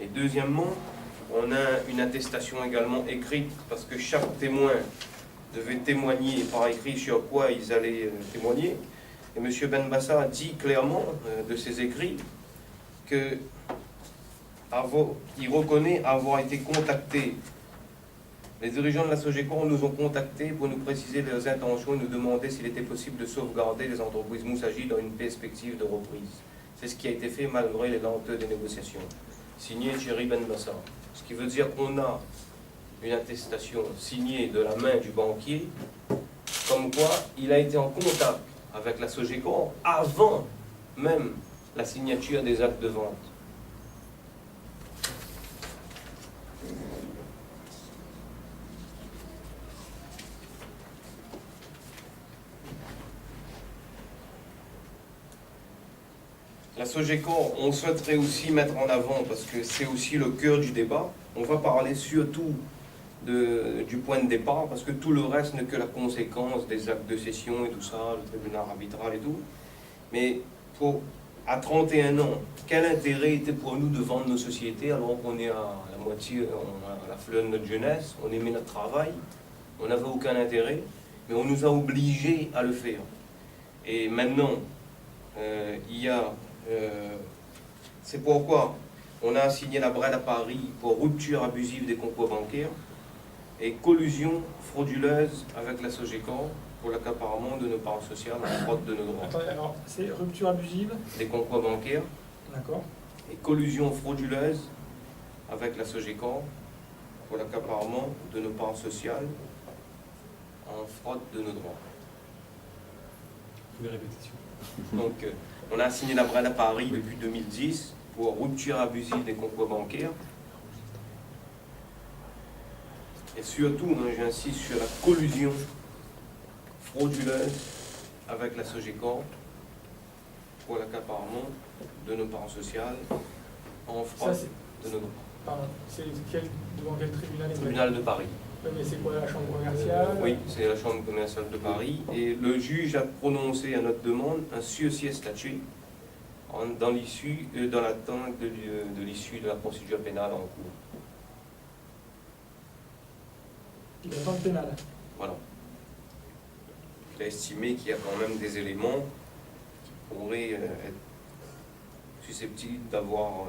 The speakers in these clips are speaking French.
Et deuxièmement, on a une attestation également écrite, parce que chaque témoin devait témoigner par écrit sur quoi ils allaient témoigner. Et M. Benbassa dit clairement de ses écrits qu'il reconnaît avoir été contacté. Les dirigeants de la Sogecor nous ont contactés pour nous préciser leurs intentions et nous demander s'il était possible de sauvegarder les entreprises Moussaji dans une perspective de reprise. C'est ce qui a été fait malgré les lenteurs des négociations. Signé Thierry Benbassa. Ce qui veut dire qu'on a une attestation signée de la main du banquier, comme quoi il a été en contact avec la Sogecor avant même la signature des actes de vente. La Sogecor, on souhaiterait aussi mettre en avant, parce que c'est aussi le cœur du débat, on va parler surtout du point de départ, parce que tout le reste n'est que la conséquence des actes de cession et tout ça, le tribunal arbitral et tout. Mais à 31 ans, quel intérêt était pour nous de vendre nos sociétés alors qu'on est à la moitié, à la fleur de notre jeunesse, on aimait notre travail, on n'avait aucun intérêt, mais on nous a obligés à le faire. Et maintenant, c'est pourquoi on a assigné la Brède à Paris pour rupture abusive des concours bancaires et collusion frauduleuse avec la Sogecor pour l'accaparement de nos parts sociales en fraude de nos droits. Attendez, alors, c'est rupture abusive des concours bancaires. D'accord. Et collusion frauduleuse avec la Sogecor pour l'accaparement de nos parts sociales en fraude de nos droits. Des répétitions. Donc, on a signé la Brède à Paris depuis 2010 pour rupture abusive des concours bancaires. Et surtout, j'insiste sur la collusion frauduleuse avec la Sogecor pour l'accaparement de nos parts sociales en fraude de nos droits. Pardon, c'est devant quel tribunal? Tribunal de Paris. Oui, mais c'est quoi, la chambre commerciale? Oui, c'est la chambre commerciale de Paris. Et le juge a prononcé à notre demande un sursis statut dans l'attente de l'issue de la procédure pénale en cours. Il attend le pénal. Voilà. Il a estimé qu'il y a quand même des éléments qui pourraient être susceptibles d'avoir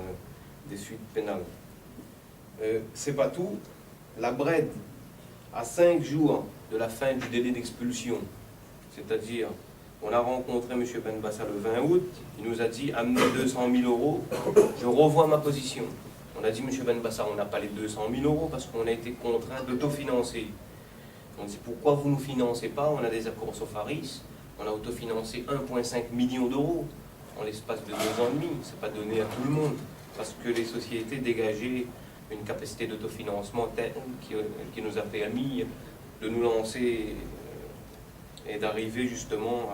des suites pénales. C'est pas tout. La Brède, à 5 jours de la fin du délai d'expulsion, c'est-à-dire on a rencontré M. Benbassa le 20 août, il nous a dit amenez 200 000 euros, je revois ma position. On a dit M. Benbassa, on n'a pas les 200 000 euros parce qu'on a été contraint d'autofinancer. On dit pourquoi vous ne nous financez pas? On a des accords Sofaris, on a autofinancé 1,5 million d'euros en l'espace de 2 ans et demi. Ce n'est pas donné à tout le monde parce que les sociétés dégageaient une capacité d'autofinancement telle qui nous a permis de nous lancer et d'arriver justement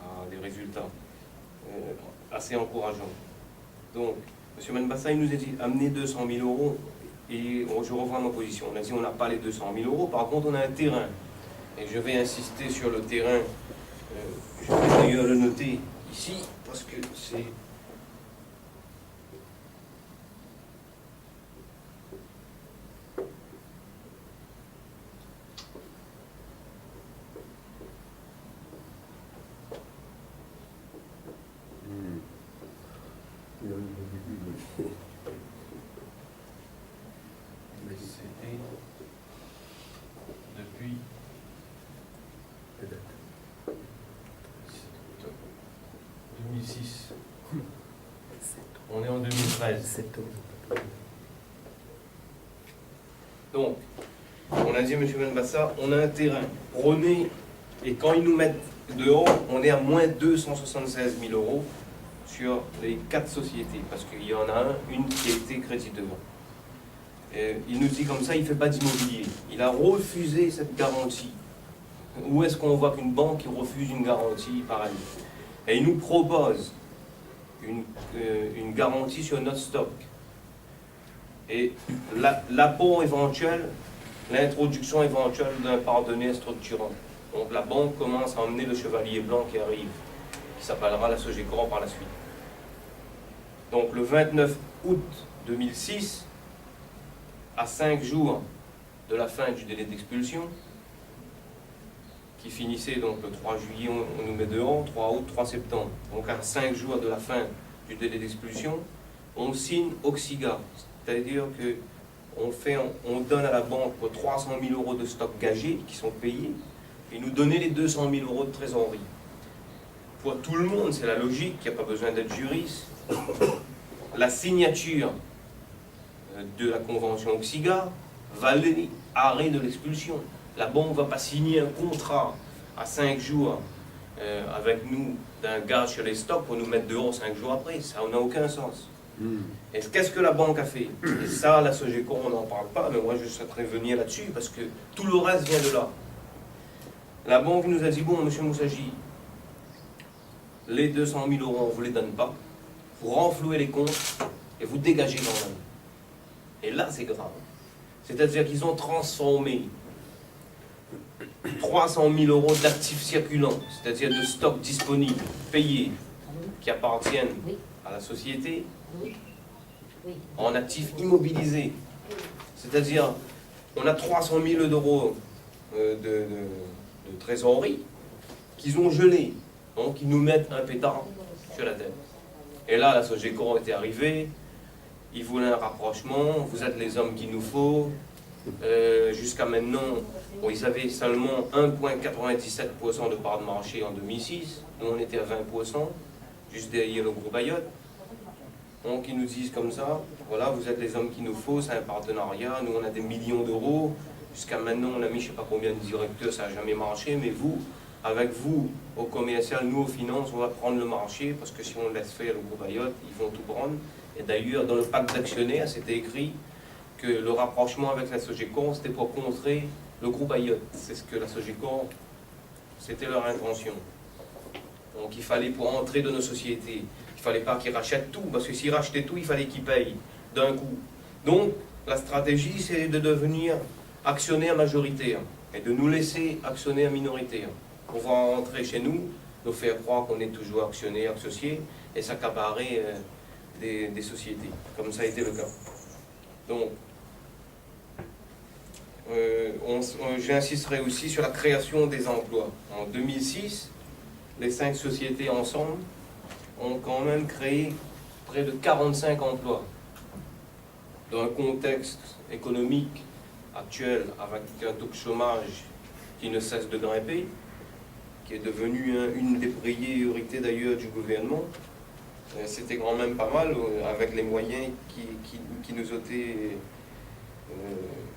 à des résultats assez encourageants. Donc, M. Benbassa, il nous a dit amenez 200 000 euros et je revois ma position. On a dit on n'a pas les 200 000 euros, par contre on a un terrain. Et je vais insister sur le terrain, je vais d'ailleurs le noter ici parce que c'est... Depuis 2006. On est en 2013. Donc, on a dit à M. Benbassa, on a un terrain. Prenez, et quand ils nous mettent dehors, on est à moins 276 000 euros sur les 4 sociétés, parce qu'il y en a une qui a été créditeur. Il nous dit comme ça, il ne fait pas d'immobilier. Il a refusé cette garantie. Où est-ce qu'on voit qu'une banque refuse une garantie pareille? Et il nous propose une garantie sur notre stock. Et l'apport éventuel, l'introduction éventuelle d'un partenaire structurant. Donc la banque commence à emmener le chevalier blanc qui arrive, qui s'appellera la Sogecor par la suite. Donc le 29 août 2006, à 5 jours de la fin du délai d'expulsion, qui finissait donc le 3 juillet, on nous met dehors, 3 août, 3 septembre. Donc à 5 jours de la fin du délai d'expulsion, on signe Oxiga, c'est-à-dire que on donne à la banque 300 000 € de stock gagés qui sont payés, et nous donner les 200 000 € de trésorerie. Pour tout le monde, c'est la logique, il n'y a pas besoin d'être juriste. La signature de la convention Oxiga valait arrêt de l'expulsion. La banque ne va pas signer un contrat à 5 jours avec nous d'un gage sur les stocks pour nous mettre dehors 5 jours après. Ça n'a aucun sens. Et qu'est-ce que la banque a fait? Et ça, la Sogeco, on n'en parle pas, mais moi je souhaiterais venir là-dessus parce que tout le reste vient de là. La banque nous a dit, bon, monsieur Moussaji, les 200 000 €, on ne vous les donne pas, vous renflouez les comptes et vous dégagez quand même. Et là, c'est grave. C'est-à-dire qu'ils ont transformé 300 000 € d'actifs circulants, c'est-à-dire de stocks disponibles, payés, qui appartiennent à la société, en actifs immobilisés. C'est-à-dire, on a 300 000 € de trésorerie qu'ils ont gelé. Donc, ils nous mettent un pétard sur la tête. Et là, la Sogeco était arrivée, ils voulaient un rapprochement, vous êtes les hommes qu'il nous faut. Jusqu'à maintenant, bon, ils avaient seulement 1,97% de part de marché en 2006. Nous, on était à 20%, juste derrière le groupe Ayotte. Donc, ils nous disent comme ça, voilà, vous êtes les hommes qu'il nous faut, c'est un partenariat, nous, on a des millions d'euros. Jusqu'à maintenant, on a mis je ne sais pas combien de directeurs, ça n'a jamais marché, mais vous, avec vous, au commercial, nous, aux finances, on va prendre le marché, parce que si on laisse faire le groupe Ayotte, ils vont tout prendre. Et d'ailleurs, dans le pacte d'actionnaires, c'était écrit que le rapprochement avec la Sogeco, c'était pour contrer le groupe Ayotte. C'est ce que la Sogeco, c'était leur intention. Donc il fallait, pour entrer dans nos sociétés, il ne fallait pas qu'ils rachètent tout, parce que s'ils rachetaient tout, il fallait qu'ils payent d'un coup. Donc la stratégie, c'est de devenir actionnaire majoritaire et de nous laisser actionnaire minoritaire. Pour pouvoir rentrer chez nous, nous faire croire qu'on est toujours actionnaire, associé, et s'accaparer des sociétés, comme ça a été le cas. Donc, j'insisterai aussi sur la création des emplois. En 2006, les 5 sociétés ensemble ont quand même créé près de 45 emplois. Dans un contexte économique actuel, avec un taux de chômage qui ne cesse de grimper, qui est devenu une des priorités d'ailleurs du gouvernement, c'était quand même pas mal avec les moyens qui nous ont été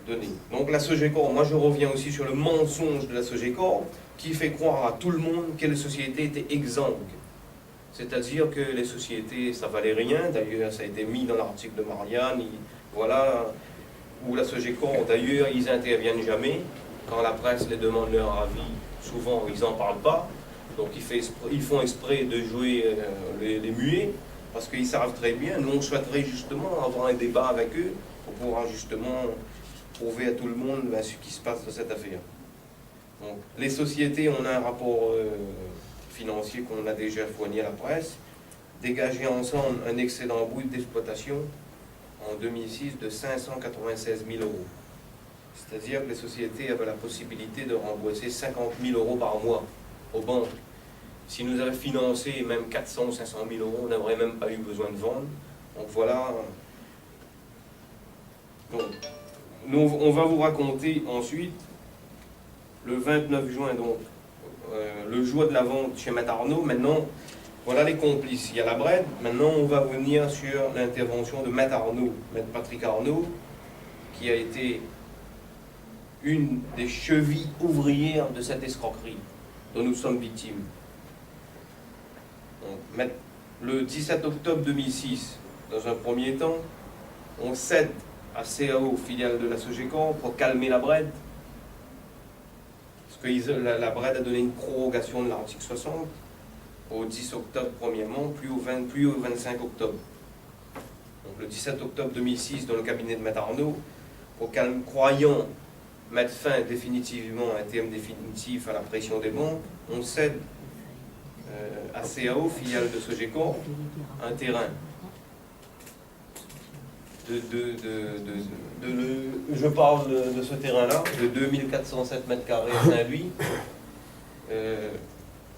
donnés. Donc la Sogeco, moi je reviens aussi sur le mensonge de la Sogeco qui fait croire à tout le monde que les sociétés étaient exsangues. C'est-à-dire que les sociétés, ça valait rien, d'ailleurs ça a été mis dans l'article de Marianne, voilà, où la Sogeco, d'ailleurs ils n'interviennent jamais. Quand la presse les demande leur avis, souvent ils n'en parlent pas. Donc ils font exprès de jouer les muets, parce qu'ils savent très bien. Nous, on souhaiterait justement avoir un débat avec eux pour pouvoir justement prouver à tout le monde ce qui se passe dans cette affaire. Donc, les sociétés, on a un rapport financier qu'on a déjà fourni à la presse, dégagé ensemble un excédent brut d'exploitation en 2006 de 596 000 €. C'est-à-dire que les sociétés avaient la possibilité de rembourser 50 000 € par mois aux banques. Si nous avions financé même 400 ou 500 000 €, on n'aurait même pas eu besoin de vendre. Donc voilà. Donc, nous, on va vous raconter ensuite, le 29 juin, donc, le jour de la vente chez Maître Arnaud. Maintenant, voilà les complices. Il y a la Bred. Maintenant, on va venir sur l'intervention de Maître Arnaud, Maître Patrick Arnaud, qui a été une des chevilles ouvrières de cette escroquerie dont nous sommes victimes. Donc, le 17 octobre 2006, dans un premier temps, on cède à CAO, filiale de la Sogeco, pour calmer la Bred. Parce que la Bred a donné une prorogation de l'article 60 au 10 octobre premièrement, puis au 25 octobre. Donc le 17 octobre 2006, dans le cabinet de Maître Arnaud, croyant mettre fin définitivement, un terme définitif à la pression des banques, on cède à CAO, filiale de Sogeco, un terrain. je parle de ce terrain-là, de 2407 mètres carrés à Saint-Louis,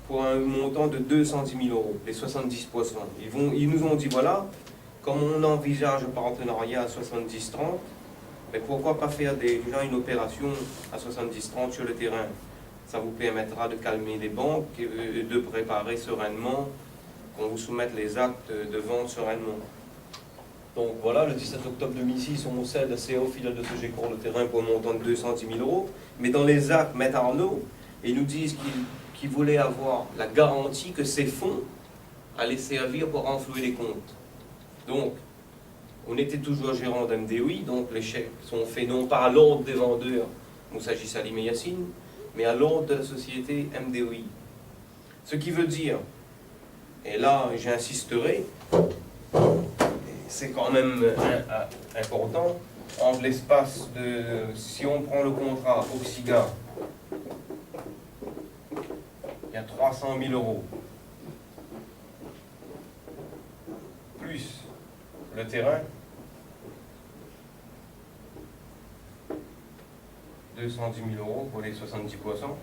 pour un montant de 210 000 €, les 70%. Ils nous ont dit, voilà, comme on envisage un partenariat à 70-30, mais pourquoi pas faire déjà une opération à 70-30 sur le terrain? Ça vous permettra de calmer les banques et de préparer sereinement, qu'on vous soumette les actes de vente sereinement. Donc voilà, le 17 octobre 2006, on cède à CO filiale de Sogecor le terrain pour un montant de 210 000 €. Mais dans les actes, Maître Arnaud, ils nous disent qu'ils voulaient avoir la garantie que ces fonds allaient servir pour renflouer les comptes. Donc, on était toujours gérant d'MDOI, donc les chèques sont faits non pas à l'ordre des vendeurs, Moussaji Salim et Yassine, mais à l'ordre de la société MDOI. Ce qui veut dire, et là j'insisterai, c'est quand même important, en l'espace de, si on prend le contrat Oxiga, il y a 300 000 €, plus le terrain, 210 000 € pour les 70 poissons.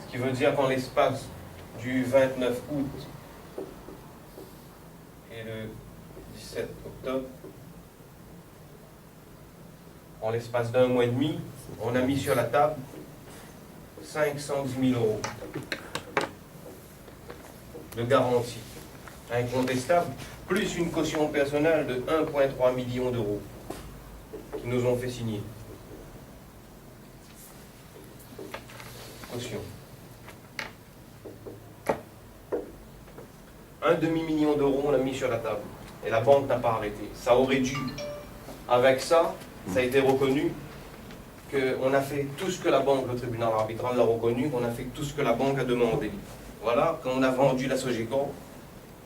Ce qui veut dire qu'en l'espace du 29 août et le 17 octobre, en l'espace d'un mois et demi, on a mis sur la table 510 000 € de garantie incontestable, plus une caution personnelle de 1,3 million d'euros qui nous ont fait signer. Caution. Un demi-million d'euros, on l'a mis sur la table. Et la banque n'a pas arrêté. Ça aurait dû. Avec ça, ça a été reconnu qu'on a fait tout ce que la banque, le tribunal arbitral l'a reconnu, qu'on a fait tout ce que la banque a demandé. Voilà, quand on a vendu la Sogecor,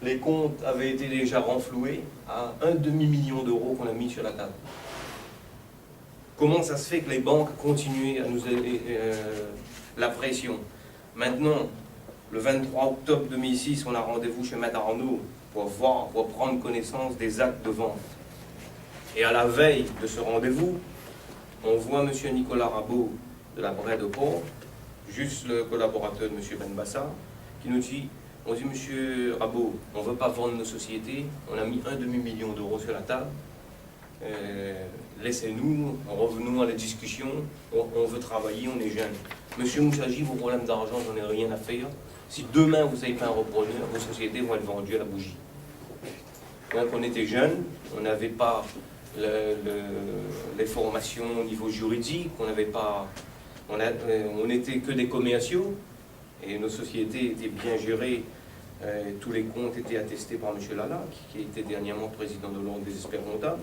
les comptes avaient été déjà renfloués à un demi-million d'euros qu'on a mis sur la table. Comment ça se fait que les banques continuent à nous la pression? Maintenant, le 23 octobre 2006, on a rendez-vous chez Maître Arnaud pour prendre connaissance des actes de vente. Et à la veille de ce rendez-vous, on voit M. Nicolas Rabot de la Braie de Port, juste le collaborateur de M. Benbassa, qui nous dit, on dit, M. Rabot, on ne veut pas vendre nos sociétés, on a mis un demi-million d'euros sur la table, laissez-nous, revenons à la discussion, on veut travailler, on est jeunes. Monsieur Moussaji, vos problèmes d'argent, j'en ai rien à faire. Si demain vous n'avez pas un repreneur, vos sociétés vont être vendues à la bougie. Donc on était jeunes, on n'avait pas les formations au niveau juridique, on n'était que des commerciaux, et nos sociétés étaient bien gérées, tous les comptes étaient attestés par M. Lala, qui était dernièrement président de l'Ordre des experts comptables.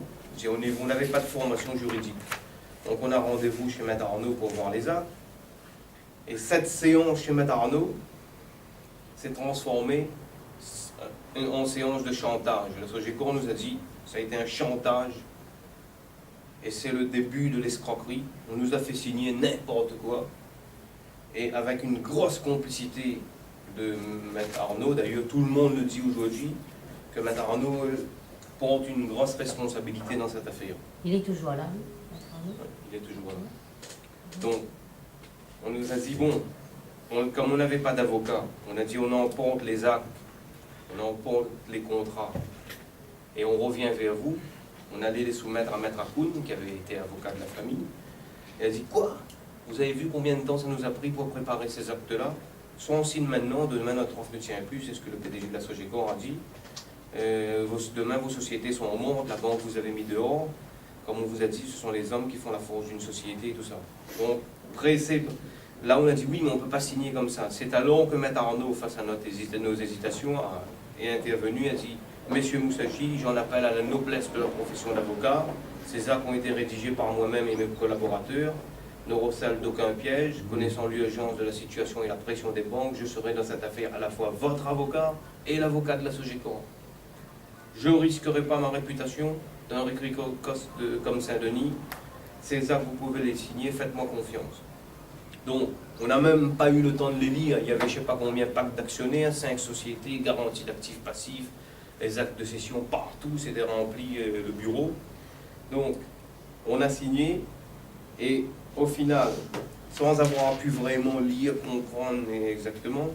On n'avait pas de formation juridique. Donc on a rendez-vous chez Maître Arnaud pour voir les actes. Et cette séance chez Maître Arnaud s'est transformée en séance de chantage. La Sogecor nous a dit que ça a été un chantage et c'est le début de l'escroquerie. On nous a fait signer n'importe quoi et avec une grosse complicité de Maître Arnaud. D'ailleurs, tout le monde le dit aujourd'hui que Maître Arnaud porte une grosse responsabilité dans cette affaire. Il est toujours là, Maître Arnaud ? Il est toujours là. Donc, on nous a dit, bon, comme on n'avait pas d'avocat, on a dit on emporte les actes, on emporte les contrats, et on revient vers vous. On allait les soumettre à Maître Akoun, qui avait été avocat de la famille. Et elle a dit, quoi? Vous avez vu combien de temps ça nous a pris pour préparer ces actes-là? Soit on signe maintenant, demain notre offre ne tient plus, c'est ce que le PDG de la Sogecor a dit. Demain vos sociétés sont en monde, la banque vous avez mis dehors. Comme on vous a dit, ce sont les hommes qui font la force d'une société et tout ça. Donc, pressé. Là, on a dit oui, mais on ne peut pas signer comme ça. C'est alors que Maître Arnaud, face à nos hésitations, est intervenu et a dit, Messieurs Moussaji, j'en appelle à la noblesse de la profession d'avocat. Ces actes ont été rédigés par moi-même et mes collaborateurs. Ne recèlent d'aucun piège. Connaissant l'urgence de la situation et la pression des banques, je serai dans cette affaire à la fois votre avocat et l'avocat de la Sogecor. Je ne risquerai pas ma réputation d'un récricocoste comme Saint-Denis. Ces actes, vous pouvez les signer, faites-moi confiance. Donc, on n'a même pas eu le temps de les lire. Il y avait je ne sais pas combien de packs d'actionnaires, 5 sociétés, garantie d'actifs passifs, les actes de cession partout, c'était rempli le bureau. Donc, on a signé et au final, sans avoir pu vraiment lire, comprendre exactement,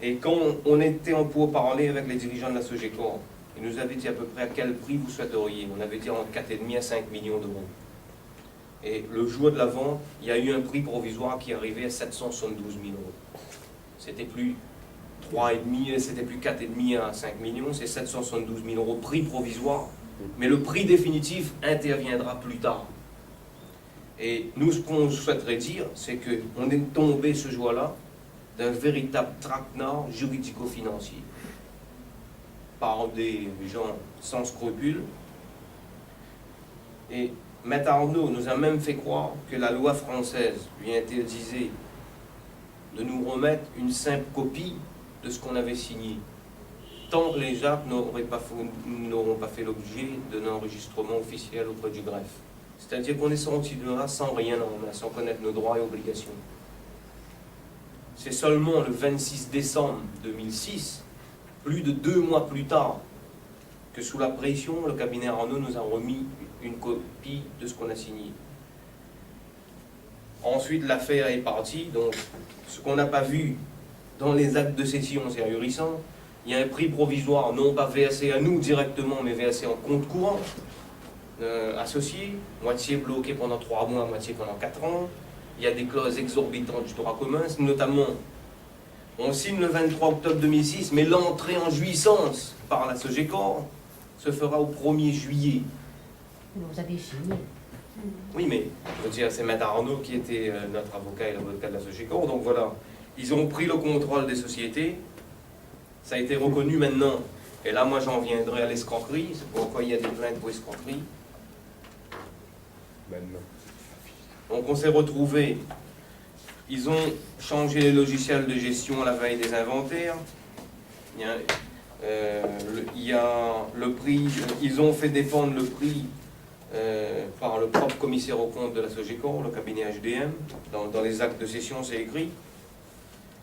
et quand on était en pourparlers avec les dirigeants de la Sogecor, ils nous avaient dit à peu près à quel prix vous souhaiteriez. On avait dit entre 4,5 à 5 millions d'euros. Et le jour de la vente, il y a eu un prix provisoire qui arrivait à 772 000 euros. C'était plus 3,5, c'était plus 4,5 à 5 millions, c'est 772 000 euros prix provisoire. Mais le prix définitif interviendra plus tard. Et nous, ce qu'on souhaiterait dire, c'est qu'on est tombé ce jour-là d'un véritable traquenard juridico-financier par des gens sans scrupules. Et Maître Arnaud nous a même fait croire que la loi française lui interdisait de nous remettre une simple copie de ce qu'on avait signé, tant que les actes n'auront pas fait l'objet d'un enregistrement officiel auprès du greffe. C'est-à-dire qu'on est sorti de là sans rien en main, sans connaître nos droits et obligations. C'est seulement le 26 décembre 2006, plus de 2 mois plus tard, que sous la pression, le cabinet Arnaud nous a remis une copie de ce qu'on a signé. Ensuite, l'affaire est partie, donc ce qu'on n'a pas vu dans les actes de cession, c'est ahurissant. Il y a un prix provisoire, non pas versé à nous directement, mais versé en compte courant, associé, moitié bloqué pendant 3 mois, moitié pendant 4 ans. Il y a des clauses exorbitantes du droit commun, notamment, on signe le 23 octobre 2006, mais l'entrée en jouissance par la Sogecor se fera au 1er juillet. Vous avez signé. Oui, mais je veux dire, c'est Maître Arnaud qui était notre avocat et l'avocat de la Sogecor, donc voilà. Ils ont pris le contrôle des sociétés, ça a été reconnu maintenant, et là, moi, j'en viendrai à l'escroquerie, c'est pourquoi il y a des plaintes pour escroquerie. Donc, on s'est retrouvés, ils ont changé les logiciels de gestion à la veille des inventaires, il y a le prix, ils ont fait dépendre le prix par le propre commissaire aux comptes de la Sogecor, le cabinet HDM. Dans les actes de cession, c'est écrit.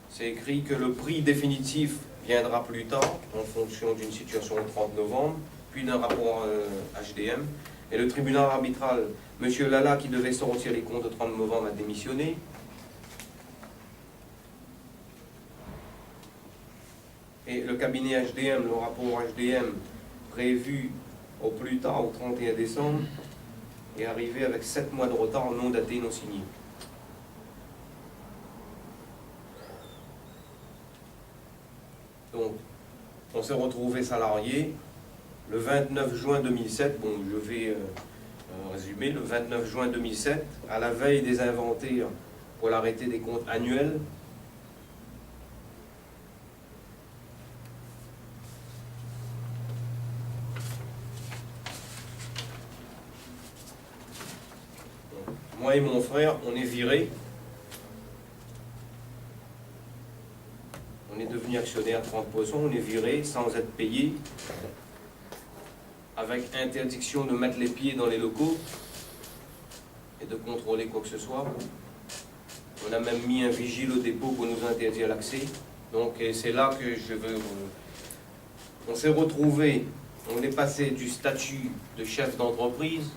C'est écrit que le prix définitif viendra plus tard, en fonction d'une situation au 30 novembre, puis d'un rapport HDM. Et le tribunal arbitral, M. Lala, qui devait sortir les comptes au 30 novembre, a démissionné. Et le cabinet HDM, le rapport HDM, prévu au plus tard, au 31 décembre, est arrivé avec 7 mois de retard non daté, non signé. Donc, on s'est retrouvé salarié le 29 juin 2007, bon, je vais résumer, le 29 juin 2007, à la veille des inventaires pour l'arrêté des comptes annuels, moi et mon frère, on est virés. On est devenu actionnaire à 30%, on est viré sans être payé, avec interdiction de mettre les pieds dans les locaux et de contrôler quoi que ce soit. On a même mis un vigile au dépôt pour nous interdire l'accès. Donc c'est là que je veux... On s'est retrouvé, on est passé du statut de chef d'entreprise,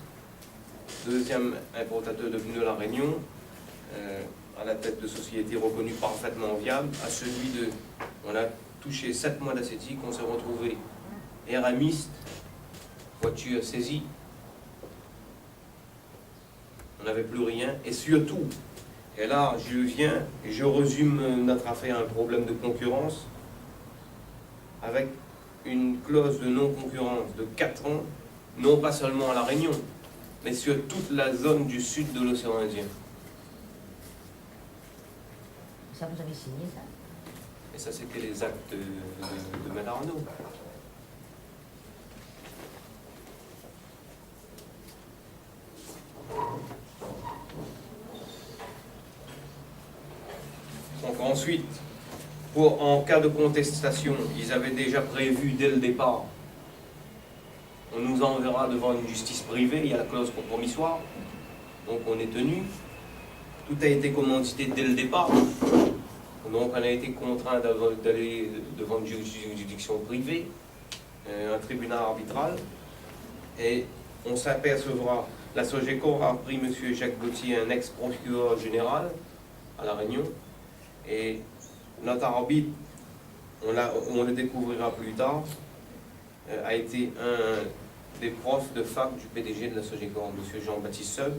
deuxième importateur de pneus à La Réunion, à la tête de société reconnue parfaitement viable, à celui de... On a touché 7 mois d'acétique, on s'est retrouvé RMiste, voiture saisie, on n'avait plus rien, et surtout, et là je viens et je résume notre affaire à un problème de concurrence, avec une clause de non-concurrence de 4 ans, non pas seulement à La Réunion, mais sur toute la zone du sud de l'océan Indien. Ça, vous avez signé ça? Et ça, c'était les actes de Maître Arnaud. Donc ensuite, en cas de contestation, ils avaient déjà prévu dès le départ, on nous enverra devant une justice privée, il y a la clause compromissoire, donc on est tenu. Tout a été commandité dès le départ, donc on a été contraint d'aller devant une juridiction privée. un tribunal arbitral et on s'apercevra, la Sogeco a pris M. Jacques Gauthier, un ex-procureur général à La Réunion, et notre arbitre, on le découvrira plus tard, a été un des profs de fac du PDG de la Sogeco, M. Jean-Baptiste Seub.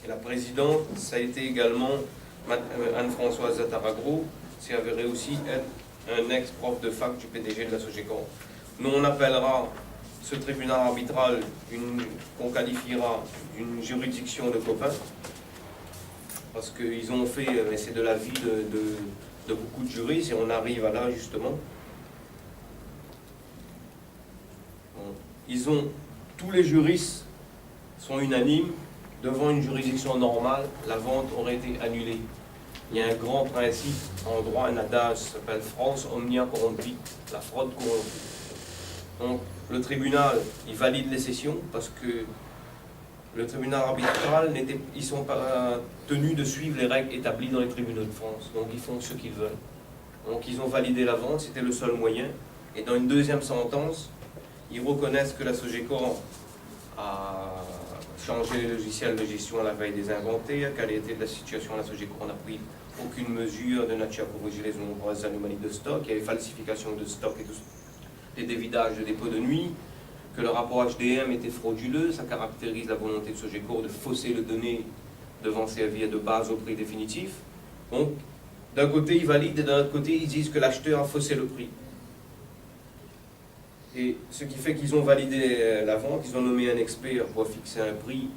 Et la présidente, ça a été également Anne-Françoise Zataragro, s'est avérée aussi être un ex-prof de fac du PDG de la Sogeco. Nous, on appellera ce tribunal arbitral qu'on qualifiera d'une juridiction de copains, parce qu'ils ont fait, mais c'est de l'avis de beaucoup de juristes, et on arrive à là justement. Bon. Tous les juristes sont unanimes, devant une juridiction normale, la vente aurait été annulée. Il y a un grand principe en droit, un adage qui s'appelle France omnia corrompit, la fraude corrompue. Donc le tribunal, il valide les cessions parce que le tribunal arbitral, ils ne sont pas tenus de suivre les règles établies dans les tribunaux de France. Donc ils font ce qu'ils veulent. Donc ils ont validé la vente, c'était le seul moyen. Et dans une deuxième sentence, ils reconnaissent que la Sogeco a changé les logiciels de gestion à la veille des inventés, quelle était la situation à la Sogeco, on n'a pris aucune mesure de nature à corriger les nombreuses anomalies de stock, il y avait falsification de stock et tout, des dévidages de dépôts de nuit, que le rapport HDM était frauduleux, ça caractérise la volonté de Sogeco de fausser les données devant servir de base au prix définitif. Donc, d'un côté ils valident et d'un autre côté ils disent que l'acheteur a faussé le prix. Et ce qui fait qu'ils ont validé la vente, ils ont nommé un expert pour fixer un prix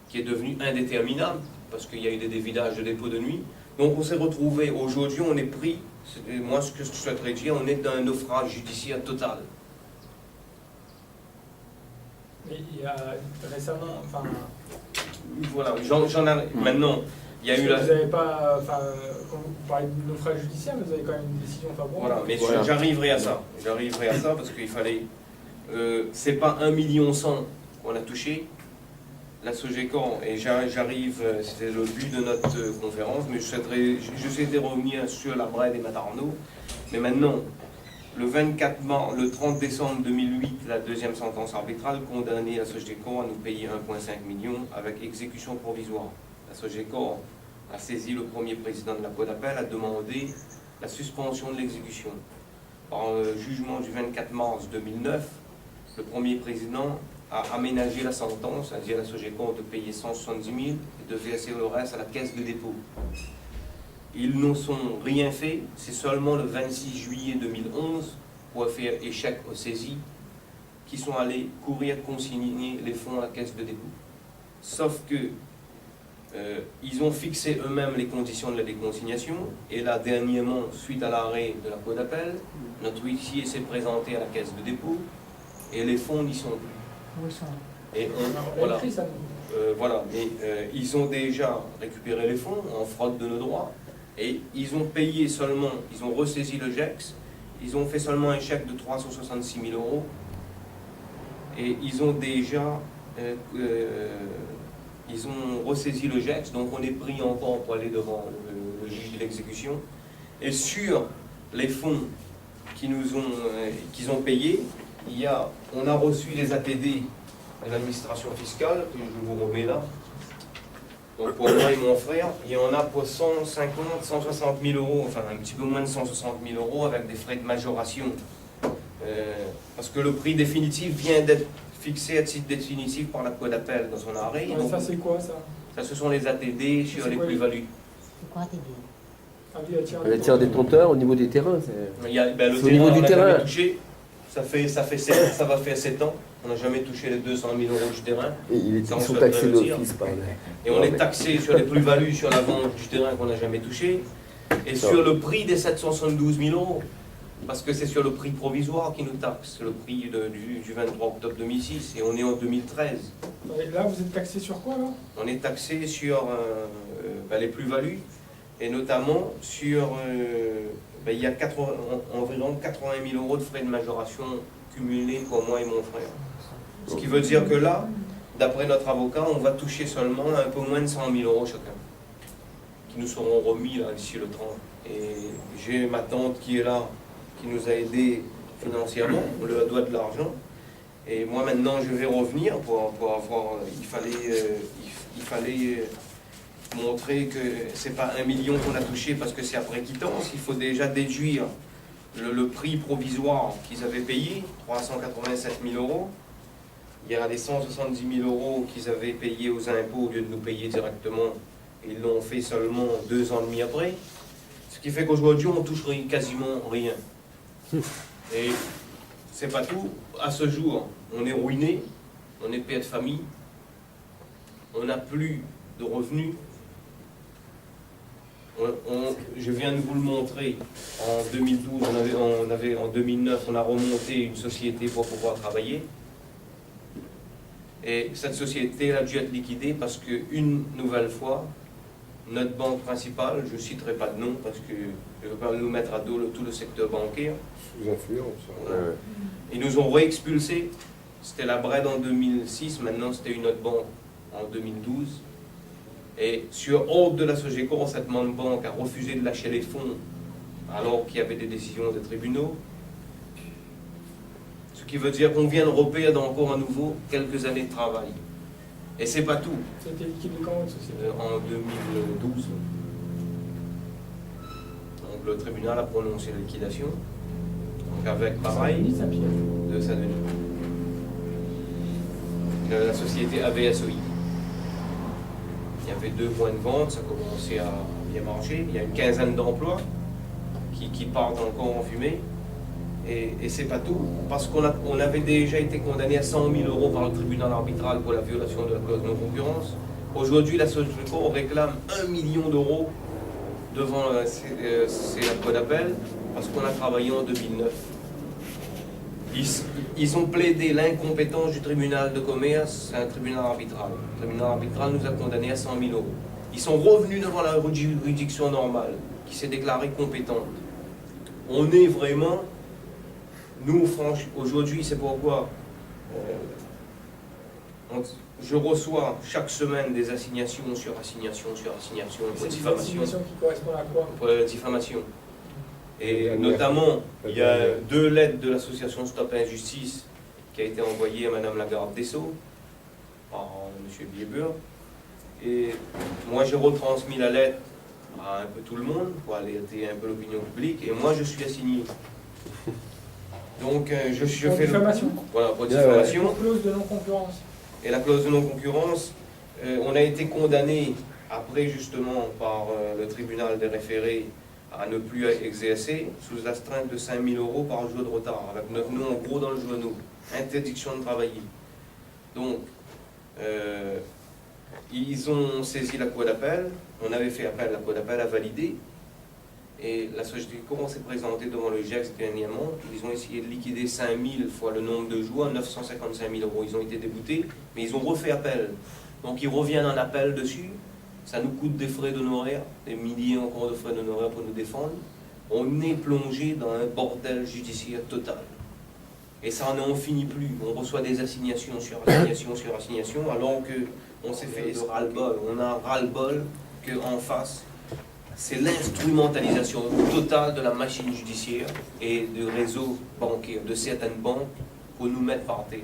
qui est devenu indéterminable, parce qu'il y a eu des dévidages de dépôts de nuit. Donc on s'est retrouvé, aujourd'hui on est pris, moi ce que je souhaiterais dire, on est dans un naufrage judiciaire total. Mais il y a récemment, enfin... Voilà, maintenant, il y a eu la... Vous n'avez pas, enfin, quand vous parlez de naufrage judiciaire, vous avez quand même une décision favorable. Voilà, mais Voilà. j'arriverai à ça. J'arriverai à ça parce qu'il fallait... c'est pas 1,1 million qu'on a touché. La Sogeco, et j'arrive, c'était le but de notre conférence, mais je souhaiterais revenir sur la Brède et Matarno. Mais maintenant, le 30 décembre 2008, la deuxième sentence arbitrale condamnait la Sogeco à nous payer 1,5 million avec exécution provisoire. La Sogeco a saisi le premier président de la Cour d'appel, a demandé la suspension de l'exécution. Par le jugement du 24 mars 2009, le premier président a aménagé la sentence, c'est-à-dire la Sogeco de payer 170 000 et de verser le reste à la caisse de dépôt. Ils n'en sont rien fait, c'est seulement le 26 juillet 2011, pour faire échec aux saisies, qui sont allés courir consigner les fonds à la caisse de dépôt. Sauf que ils ont fixé eux-mêmes les conditions de la déconsignation, et là, dernièrement, suite à l'arrêt de la Cour d'appel, notre huissier s'est présenté à la caisse de dépôt, et les fonds n'y sont plus. Où ils sont? Et Voilà. voilà, mais ils ont déjà récupéré les fonds en fraude de nos droits, et ils ont payé seulement, ils ont ressaisi le GEX, ils ont fait seulement un chèque de 366 000 €, et ils ont déjà ils ont ressaisi le GEX, donc on est pris encore pour aller devant le juge de l'exécution. Et sur les fonds qu'ils ont payés, on a reçu les ATD de l'administration fiscale, que je vous remets là. Donc pour moi et mon frère, il y en a pour 150, 160 000 €, enfin un petit peu moins de 160 000 € avec des frais de majoration. Parce que le prix définitif vient d'être fixé à titre définitif par la Cour d'appel dans son arrêt. Ouais, donc, ça c'est quoi ça? ça, ce sont les ATD sur les plus-values. C'est quoi tes billes? Ah oui, La tiers des compteurs au niveau des terrains. Il y a, le C'est au terrain, niveau on du n'a terrain. jamais touché. Ça va faire 7 ans. On n'a jamais touché les 200 000 € du terrain. Et ils Ça, on sont souhaiterait taxés le dire. d'office par là. Et on est taxé sur les plus-values sur la vente du terrain qu'on n'a jamais touché. Et Ça. sur le prix des 772 000 €. Parce que c'est sur le prix provisoire qui nous taxe, le prix du 23 octobre 2006, et on est en 2013. Et là, vous êtes taxé sur quoi là? On est taxé sur les plus-values, et notamment sur, il y a environ 80 000 € de frais de majoration cumulés pour moi et mon frère. Ce qui veut dire que là, d'après notre avocat, on va toucher seulement un peu moins de 100 000 € chacun, qui nous seront remis là, d'ici le 30. Et j'ai ma tante qui est là, qui nous a aidés financièrement, on leur doit de l'argent. Et moi maintenant je vais revenir pour avoir, il fallait montrer que c'est pas 1 million qu'on a touché parce que c'est après quittance, il faut déjà déduire le prix provisoire qu'ils avaient payé, 387 000 €. Il y a les 170 000 € qu'ils avaient payés aux impôts au lieu de nous payer directement. Ils l'ont fait seulement 2 ans et demi après. Ce qui fait qu'aujourd'hui, on touche quasiment rien. Et c'est pas tout. À ce jour, on est ruiné, on est père de famille, on n'a plus de revenus. Je viens de vous le montrer. En 2012, en 2009, on a remonté une société pour pouvoir travailler. Et cette société elle a dû être liquidée parce qu'une nouvelle fois, notre banque principale, je ne citerai pas de nom parce que je ne veux pas nous mettre à dos tout le secteur bancaire. Sous influence. Voilà. Ils nous ont réexpulsés. C'était la BRED en 2006, maintenant c'était une autre banque en 2012. Et sur ordre de la Sogeco, cette même banque a refusé de lâcher les fonds alors qu'il y avait des décisions des tribunaux. Ce qui veut dire qu'on vient de reperdre encore à nouveau quelques années de travail. Et c'est pas tout. C'était liquidé quand votre société? En 2012. Donc le tribunal a prononcé la liquidation. Donc avec pareil de Saint-Denis. La société AVSOI. Il y avait 2 points de vente, ça commençait à bien marcher. Il y a une quinzaine d'emplois qui partent encore en fumée. Et c'est pas tout, parce qu'on avait déjà été condamné à 100 000 € par le tribunal arbitral pour la violation de la clause de non-concurrence. Aujourd'hui, la Sogeco réclame 1 million d'euros devant la cour d'appel, parce qu'on a travaillé en 2009. Ils ont plaidé l'incompétence du tribunal de commerce, c'est un tribunal arbitral. Le tribunal arbitral nous a condamnés à 100 000 €. Ils sont revenus devant la juridiction normale, qui s'est déclarée compétente. On est vraiment... Nous, franchement, aujourd'hui, c'est pourquoi je reçois chaque semaine des assignations sur assignations sur assignations pour diffamation. Assignations qui correspondent à quoi? Pour la diffamation. Et notamment, il y a 2 lettres de l'association Stop Injustice qui a été envoyée à Madame la garde des Sceaux par M. Bieber. Et moi, j'ai retransmis la lettre à un peu tout le monde pour alerter un peu l'opinion publique. Et moi, je suis assigné. Donc, je fais diffamation. Voilà, pour diffamation. Pour clause de non-concurrence. Et la clause de non-concurrence, on a été condamné après justement par le tribunal des référés à ne plus exercer sous astreinte de 5 000 € par jour de retard, avec notre nom en gros dans le genou, interdiction de travailler. Donc, ils ont saisi la cour d'appel, on avait fait appel, la cour d'appel a validé, et la Sogeco s'est présentée devant le GEX dernièrement. Ils ont essayé de liquider 5 000 fois le nombre de jours, 955 000 €. Ils ont été déboutés, mais ils ont refait appel. Donc ils reviennent en appel dessus. Ça nous coûte des frais d'honoraires, des milliers encore de frais d'honoraires pour nous défendre. On est plongé dans un bordel judiciaire total. Et ça n'en finit plus. On reçoit des assignations sur assignations sur assignations, alors qu'on s'est fait ras-le-bol. On a ras-le-bol qu'en face, c'est l'instrumentalisation totale de la machine judiciaire et du réseau bancaire, de certaines banques, pour nous mettre par terre.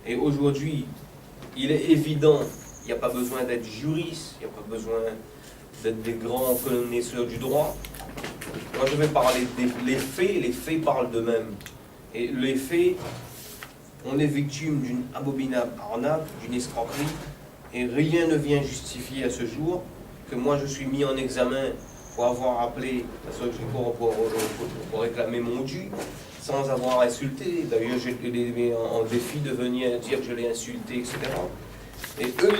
Et aujourd'hui, il est évident, il n'y a pas besoin d'être juriste, il n'y a pas besoin d'être des grands connaisseurs du droit. Moi, je vais parler des faits, les faits parlent d'eux-mêmes. Et les faits, on est victime d'une abominable arnaque, d'une escroquerie, et rien ne vient justifier à ce jour que moi je suis mis en examen pour avoir appelé la Sogeco pour réclamer mon dû, sans avoir insulté. D'ailleurs, j'ai mis en défi de venir dire que je l'ai insulté, etc. Et eux,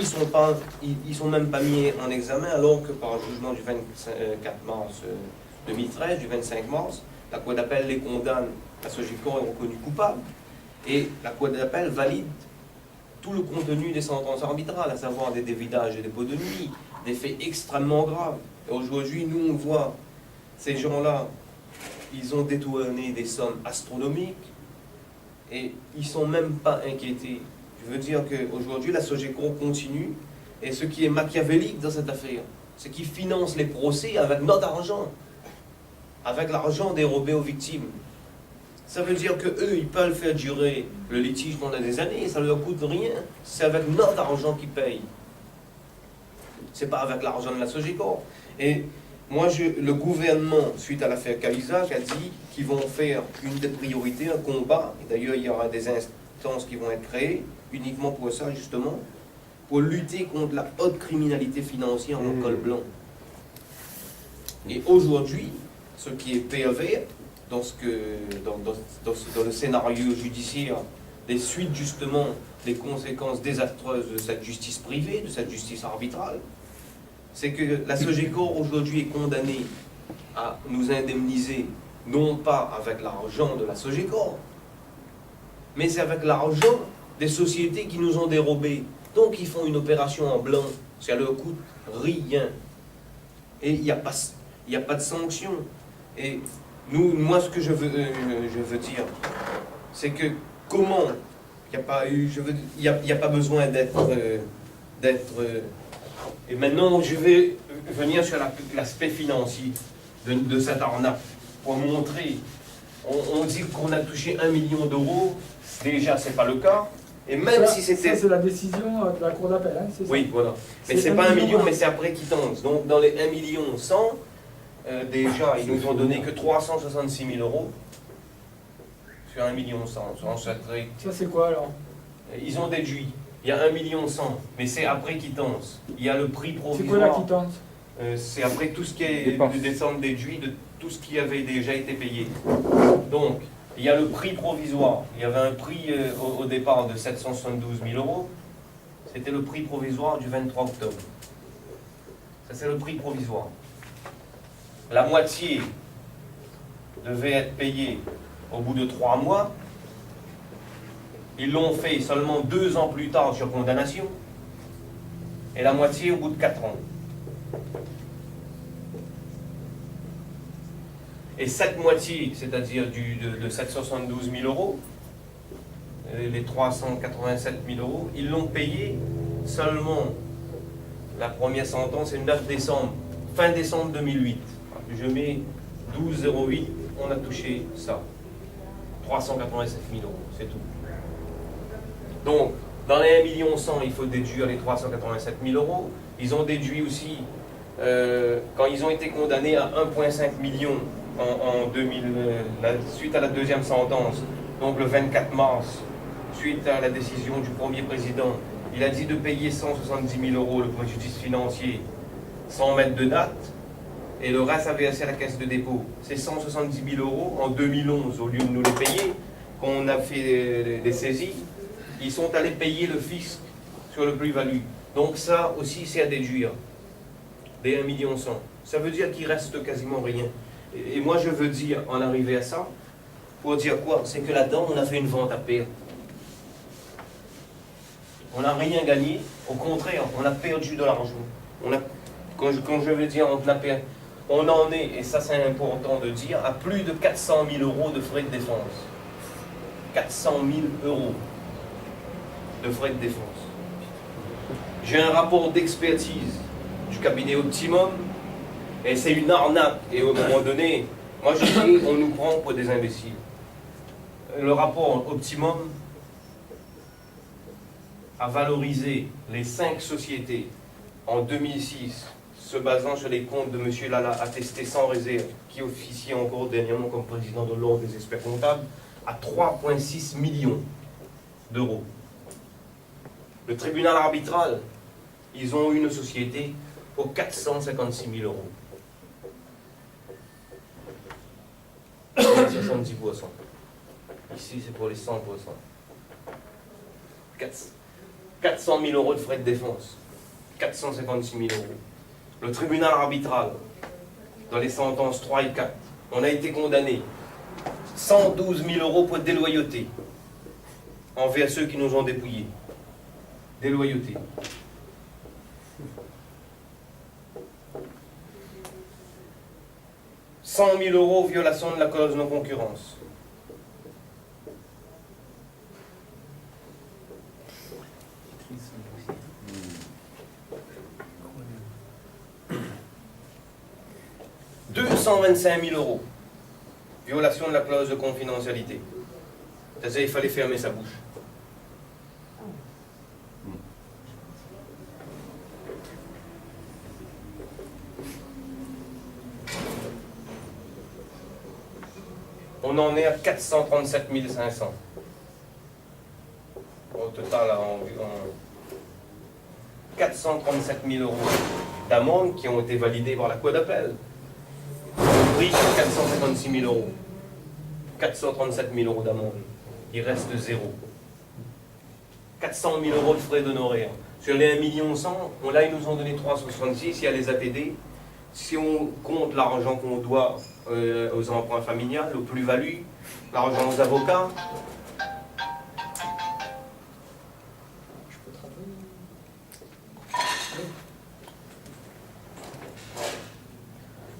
ils sont même pas mis en examen, alors que par jugement du 24 mars 2013, du 25 mars, la cour d'appel les condamne. La Sogeco est reconnue coupable. Et la cour d'appel valide tout le contenu des sentences arbitrales, à savoir des dévidages et des pots de nuit, des faits extrêmement graves. Et aujourd'hui, nous, on voit ces gens-là, ils ont détourné des sommes astronomiques et ils ne sont même pas inquiétés. Je veux dire qu'aujourd'hui, la Sogeco continue, et ce qui est machiavélique dans cette affaire, c'est qu'ils financent les procès avec notre argent. avec l'argent dérobé aux victimes. Ça veut dire qu'eux, ils peuvent faire durer le litige pendant des années, ça ne leur coûte rien. C'est avec notre argent qu'ils payent. C'est pas avec l'argent de la Sogecor. Et moi, le gouvernement, suite à l'affaire Cahuzac, a dit qu'ils vont faire une des priorités, un combat. Et d'ailleurs, il y aura des instances qui vont être créées, uniquement pour ça, justement, pour lutter contre la haute criminalité financière en col blanc. Et aujourd'hui, ce qui est PAV, dans le scénario judiciaire, des suites justement des conséquences désastreuses de cette justice privée, de cette justice arbitrale, c'est que la Sogecor aujourd'hui est condamnée à nous indemniser, non pas avec l'argent de la Sogecor, mais c'est avec l'argent des sociétés qui nous ont dérobé. Donc ils font une opération en blanc, ça leur coûte rien. Et il n'y a pas de sanction. Et moi ce que je veux dire, c'est que comment il n'y a pas besoin d'être... Et maintenant, je vais venir sur l'aspect financier de cette arnaque pour montrer. On dit qu'on a touché 1 million d'euros. Déjà, ce n'est pas le cas. Et même si c'était... Ça, c'est la décision de la Cour d'appel, hein, c'est ça? Oui, voilà. Mais ce n'est pas 1 million, mais c'est après quittance. Donc, dans les 1 million 100, déjà, ils nous ont donné que 366 000 euros sur 1 million 100. Ça, c'est quoi, alors? Ils ont déduit. Il y a 1 million 100, mais c'est après quittance. Il y a le prix provisoire. C'est quoi la quittance? C'est après tout ce qui est descente déduit de tout ce qui avait déjà été payé. Donc, il y a le prix provisoire. Il y avait un prix au départ de 772 000 euros. C'était le prix provisoire du 23 octobre. Ça, c'est le prix provisoire. La moitié devait être payée au bout de 3 mois. Ils l'ont fait seulement 2 ans plus tard sur condamnation, et la moitié au bout de 4 ans. Et cette moitié, c'est-à-dire de 772 000 euros, les 387 000 euros, ils l'ont payé seulement, la première sentence est le 9 décembre, fin décembre 2008. Je mets 12,08, on a touché ça. 387 000 euros, c'est tout. Donc, dans les 1 million 100, il faut déduire les 387 000 euros. Ils ont déduit aussi, quand ils ont été condamnés à 1,5 million en 2000, suite à la deuxième sentence, donc le 24 mars, suite à la décision du premier président, il a dit de payer 170 000 euros le préjudice financier sans mettre de date, et le reste à verser à la caisse de dépôt. C'est 170 000 euros en 2011, au lieu de nous les payer, quand on a fait des saisies. Ils sont allés payer le fisc sur le plus-value. Donc ça aussi, c'est à déduire. Des 1 million 100. Ça veut dire qu'il reste quasiment rien. Et moi, je veux dire, en arriver à ça, pour dire quoi? C'est que là-dedans, on a fait une vente à perte. On n'a rien gagné. Au contraire, on a perdu de l'argent. Quand je veux dire on a perdu, on en est, et ça c'est important de dire, à plus de 400 000 euros de frais de défense. 400 000 euros de frais de défense. J'ai un rapport d'expertise du cabinet Optimum, et c'est une arnaque. Et au moment donné, moi je dis, on nous prend pour des imbéciles. Le rapport Optimum a valorisé les 5 sociétés en 2006, se basant sur les comptes de M. Lala, attesté sans réserve, qui officie encore dernièrement comme président de l'ordre des experts comptables, à 3,6 millions d'euros. Le tribunal arbitral, ils ont une société pour 456 000 euros. 70%. Ici, c'est pour les 100%. 400 000 euros de frais de défense. 456 000 euros. Le tribunal arbitral, dans les sentences 3 et 4, on a été condamné 112 000 euros pour déloyauté envers ceux qui nous ont dépouillés. Déloyauté. « 100 000 euros violation de la clause de non-concurrence. » « 225 000 euros Violation de la clause de confidentialité. C'est-à-dire il fallait fermer sa bouche. On en est à 437 500. Au total, en 437 000 euros d'amende qui ont été validés par la Cour d'appel. Prix 456 000 euros. 437 000 euros d'amende. Il reste zéro. 400 000 euros de frais d'honoraires. Sur les 1 100 000, là ils nous ont donné 3,66, il y a les APD. Si on compte l'argent qu'on doit aux emprunts familiales, aux plus-values, l'argent aux avocats,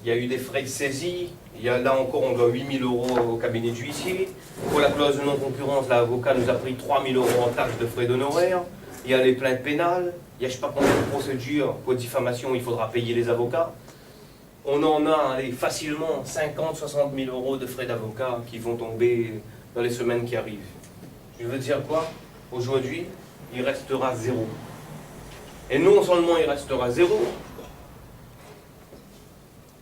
il y a eu des frais de saisie, là encore on doit 8 000 euros au cabinet de huissier. Pour la clause de non-concurrence, l'avocat nous a pris 3 000 euros en taxes de frais d'honoraires. Il y a les plaintes pénales, il y a je ne sais pas combien de procédures pour diffamation, il faudra payer les avocats. On en a facilement 50-60 000 euros de frais d'avocat qui vont tomber dans les semaines qui arrivent. Je veux dire quoi? Aujourd'hui, il restera zéro. Et non seulement il restera zéro,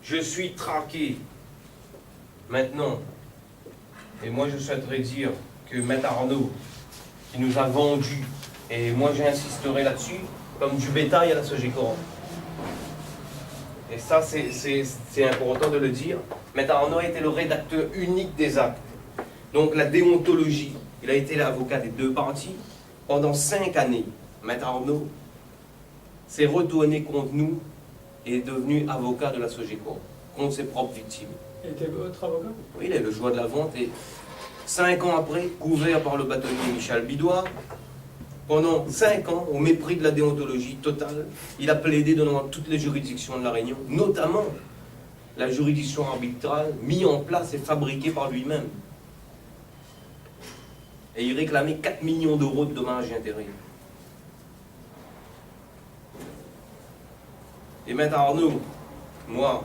je suis traqué maintenant. Et moi je souhaiterais dire que Maître Arnaud, qui nous a vendu, et moi j'insisterai là-dessus, comme du bétail à la Sogecor. Et ça c'est important de le dire. Maître Arnaud a été le rédacteur unique des actes. Donc la déontologie, il a été l'avocat des deux parties pendant 5 années. Maître Arnaud s'est retourné contre nous et est devenu avocat de la Sogecor, contre ses propres victimes. Il était votre avocat? Oui, il est le joueur de la vente et 5 ans après, couvert par le bâtonnier Michel Bidois, pendant 5 ans, au mépris de la déontologie totale, il a plaidé devant toutes les juridictions de La Réunion, notamment la juridiction arbitrale mise en place et fabriquée par lui-même. Et il réclamait 4 millions d'euros de dommages et intérêts. Et Maître Arnaud, moi,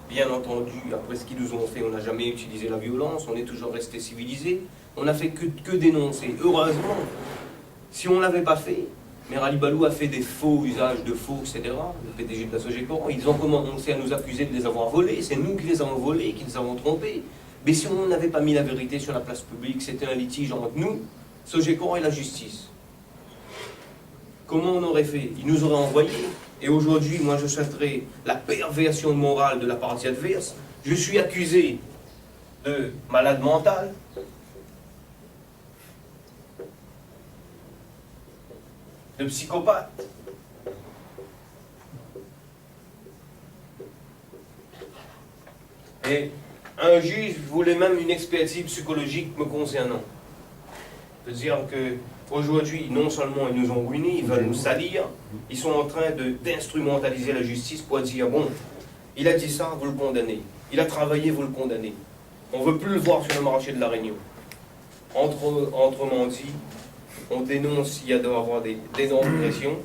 bien entendu, après ce qu'ils nous ont fait, on n'a jamais utilisé la violence, on est toujours resté civilisé, on n'a fait que dénoncer. Heureusement, si on ne l'avait pas fait, Maître Ali Balou a fait des faux usages de faux, etc., le PDG de la Sogecor, ils ont commencé à nous accuser de les avoir volés, c'est nous qui les avons volés, qui les avons trompés. Mais si on n'avait pas mis la vérité sur la place publique, c'était un litige entre nous, Sogecor et la justice. Comment on aurait fait? Ils nous auraient envoyés. Et aujourd'hui, moi je souhaiterais la perversion morale de la partie adverse. Je suis accusé de malade mental, de psychopathe, et un juge voulait même une expertise psychologique me concernant. C'est-à-dire que aujourd'hui, non seulement ils nous ont ruinés, ils veulent nous salir, ils sont en train d'instrumentaliser la justice pour dire, bon, il a dit ça, vous le condamnez. Il a travaillé, vous le condamnez. On ne veut plus le voir sur le marché de La Réunion. Autrement dit, on dénonce s'il y a d'avoir des énormes pressions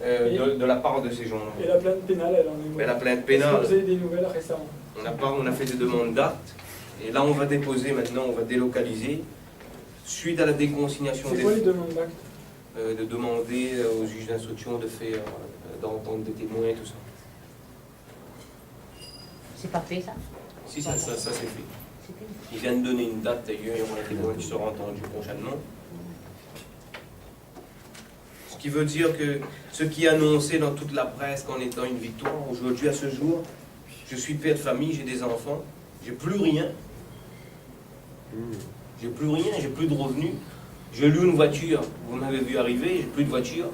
de la part de ces gens-là. Et la plainte pénale, elle en est où? Mais la plainte Est-ce pénale, que vous avez des nouvelles récemment? on a fait des demandes d'actes, et là on va déposer maintenant, on va délocaliser. Suite à la déconsignation C'est des... quoi les demandes d'actes? De demander aux juges d'instruction de faire, d'entendre des témoins et tout ça. C'est pas fait ça? Si, ça c'est fait. C'est fait. Ils viennent de donner une date d'ailleurs, il y aura un témoin qui sera entendu prochainement. Ce qui veut dire que ce qui est annoncé dans toute la presse qu'en étant une victoire, aujourd'hui à ce jour, je suis père de famille, j'ai des enfants, j'ai plus rien. J'ai plus rien, j'ai plus de revenus. Je loue une voiture, vous m'avez vu arriver, j'ai plus de voiture.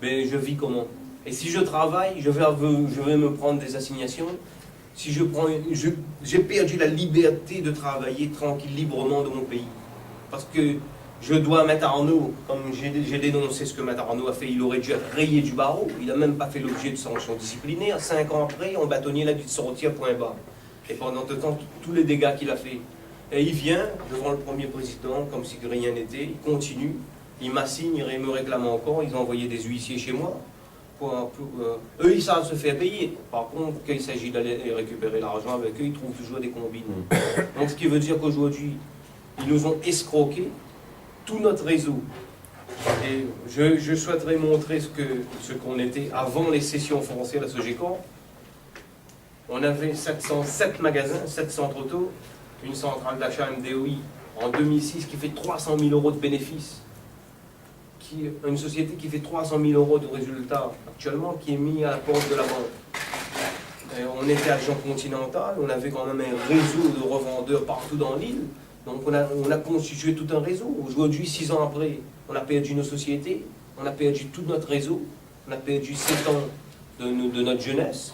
Mais je vis comment? Et si je travaille, je vais me prendre des assignations. Si j'ai perdu la liberté de travailler tranquille, librement dans mon pays. Parce que je dois Maître Arnaud, comme j'ai dénoncé ce que Maître Arnaud a fait, il aurait dû être rayé du barreau. Il n'a même pas fait l'objet de sanctions disciplinaires. 5 ans après, on bâtonnier l'a dû sortir point bas. Et pendant ce temps, tous les dégâts qu'il a fait. Et il vient devant le premier président, comme si rien n'était, il continue, il m'assigne, il me réclame encore, ils ont envoyé des huissiers chez moi. Eux, ils savent se faire payer. Par contre, quand il s'agit d'aller récupérer l'argent avec eux, ils trouvent toujours des combines. Donc, ce qui veut dire qu'aujourd'hui, ils nous ont escroqué tout notre réseau. Et je souhaiterais montrer ce qu'on était avant les sessions foncières de la Sogecor. On avait 707 magasins, 7 centres auto, une centrale d'achat MDOI en 2006 qui fait 300 000 euros de bénéfices. Une société qui fait 300 000 euros de résultats actuellement, qui est mise à la porte de la banque. On était agent continental, on avait quand même un réseau de revendeurs partout dans l'île. Donc on a constitué tout un réseau. Aujourd'hui, 6 ans après, on a perdu nos sociétés, on a perdu tout notre réseau, on a perdu 7 ans de notre jeunesse.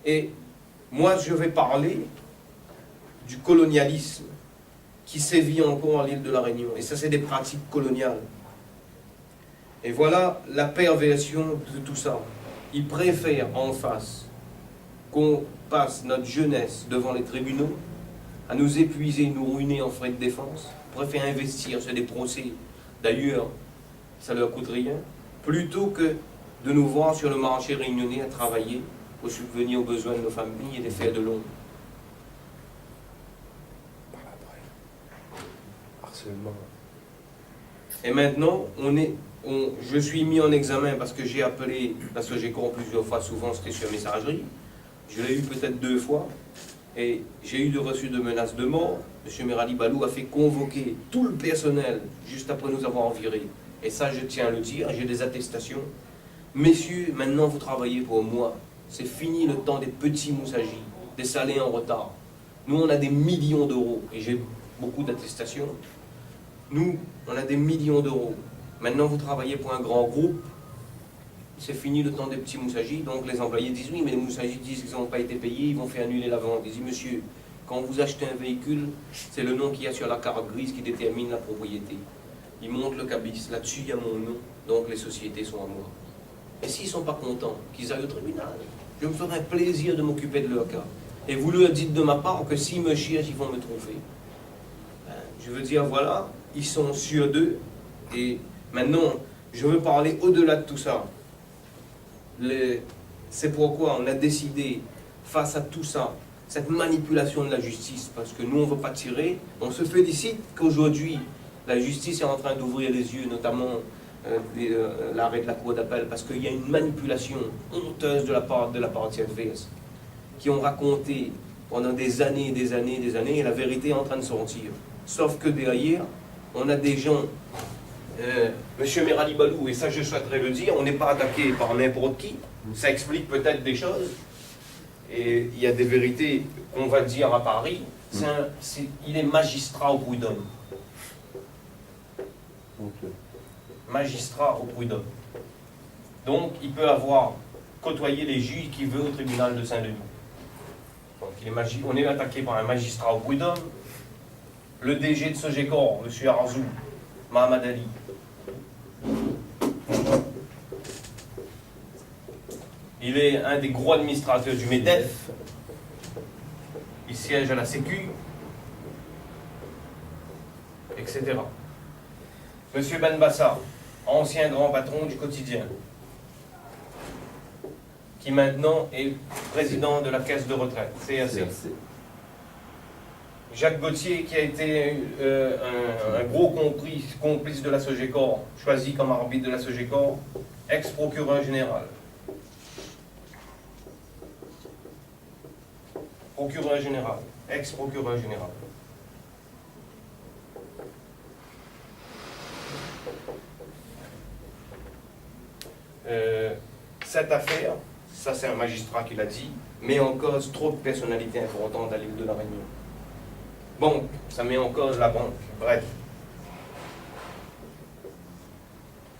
Et moi, je vais parler du colonialisme qui sévit encore à l'île de la Réunion. Et ça, c'est des pratiques coloniales. Et voilà la perversion de tout ça. Ils préfèrent en face qu'on passe notre jeunesse devant les tribunaux, à nous épuiser, nous ruiner en frais de défense, préfèrent investir sur des procès. D'ailleurs, ça ne leur coûte rien, plutôt que de nous voir sur le marché réunionnais à travailler pour subvenir aux besoins de nos familles et les faire de l'ombre. Harcèlement. Et maintenant, je suis mis en examen parce que j'ai appelé la Sogecor plusieurs fois, souvent c'était sur messagerie. Je l'ai eu peut-être 2 fois. Et j'ai eu reçu de menaces de mort. M. Merali Balou a fait convoquer tout le personnel juste après nous avoir virés. Et ça, je tiens à le dire, j'ai des attestations. Messieurs, maintenant vous travaillez pour moi. C'est fini le temps des petits moussagis, des salés en retard. Nous, on a des millions d'euros. Et j'ai beaucoup d'attestations. Nous, on a des millions d'euros. Maintenant, vous travaillez pour un grand groupe. C'est fini le temps des petits moussagis. Donc les employés disent oui, mais les moussagis disent qu'ils n'ont pas été payés, ils vont faire annuler la vente. Ils disent monsieur, quand vous achetez un véhicule, c'est le nom qu'il y a sur la carte grise qui détermine la propriété. Ils montent le cabis, là-dessus il y a mon nom, donc les sociétés sont à moi. Et s'ils ne sont pas contents, qu'ils aillent au tribunal. Je me ferai un plaisir de m'occuper de leur cas. Et vous leur dites de ma part que s'ils me cherchent, ils vont me trouver. Je veux dire, voilà, ils sont sûrs d'eux. Et maintenant, je veux parler au-delà de tout ça. C'est pourquoi on a décidé, face à tout ça, cette manipulation de la justice, parce que nous, on ne veut pas tirer. On se félicite qu'aujourd'hui, la justice est en train d'ouvrir les yeux, notamment l'arrêt de la Cour d'appel, parce qu'il y a une manipulation honteuse de la partie adverse, qui ont raconté pendant des années, et la vérité est en train de sortir. Sauf que derrière, on a des gens... Monsieur Merali Balou, et ça je souhaiterais le dire, on n'est pas attaqué par n'importe qui, ça explique peut-être des choses, et il y a des vérités qu'on va dire à Paris, il est magistrat au prud'homme. Magistrat au prud'homme. Donc il peut avoir côtoyé les juges qu'il veut au tribunal de Saint-Denis. Donc on est attaqué par un magistrat au prud'homme, le DG de Sogecor, M. Arzou, Mohamed Ali. Il est un des gros administrateurs du MEDEF. Il siège à la Sécu, etc. Monsieur Benbassa, ancien grand patron du quotidien, qui maintenant est président de la caisse de retraite, CAC. Jacques Gauthier, qui a été un gros complice de la Sogecor, choisi comme arbitre de la Sogecor, ex-procureur général. Procureur général, ex-procureur général. Cette affaire, ça c'est un magistrat qui l'a dit, met en cause trop de personnalités importantes à l'île de la Réunion. Banque, ça met en cause la banque, bref.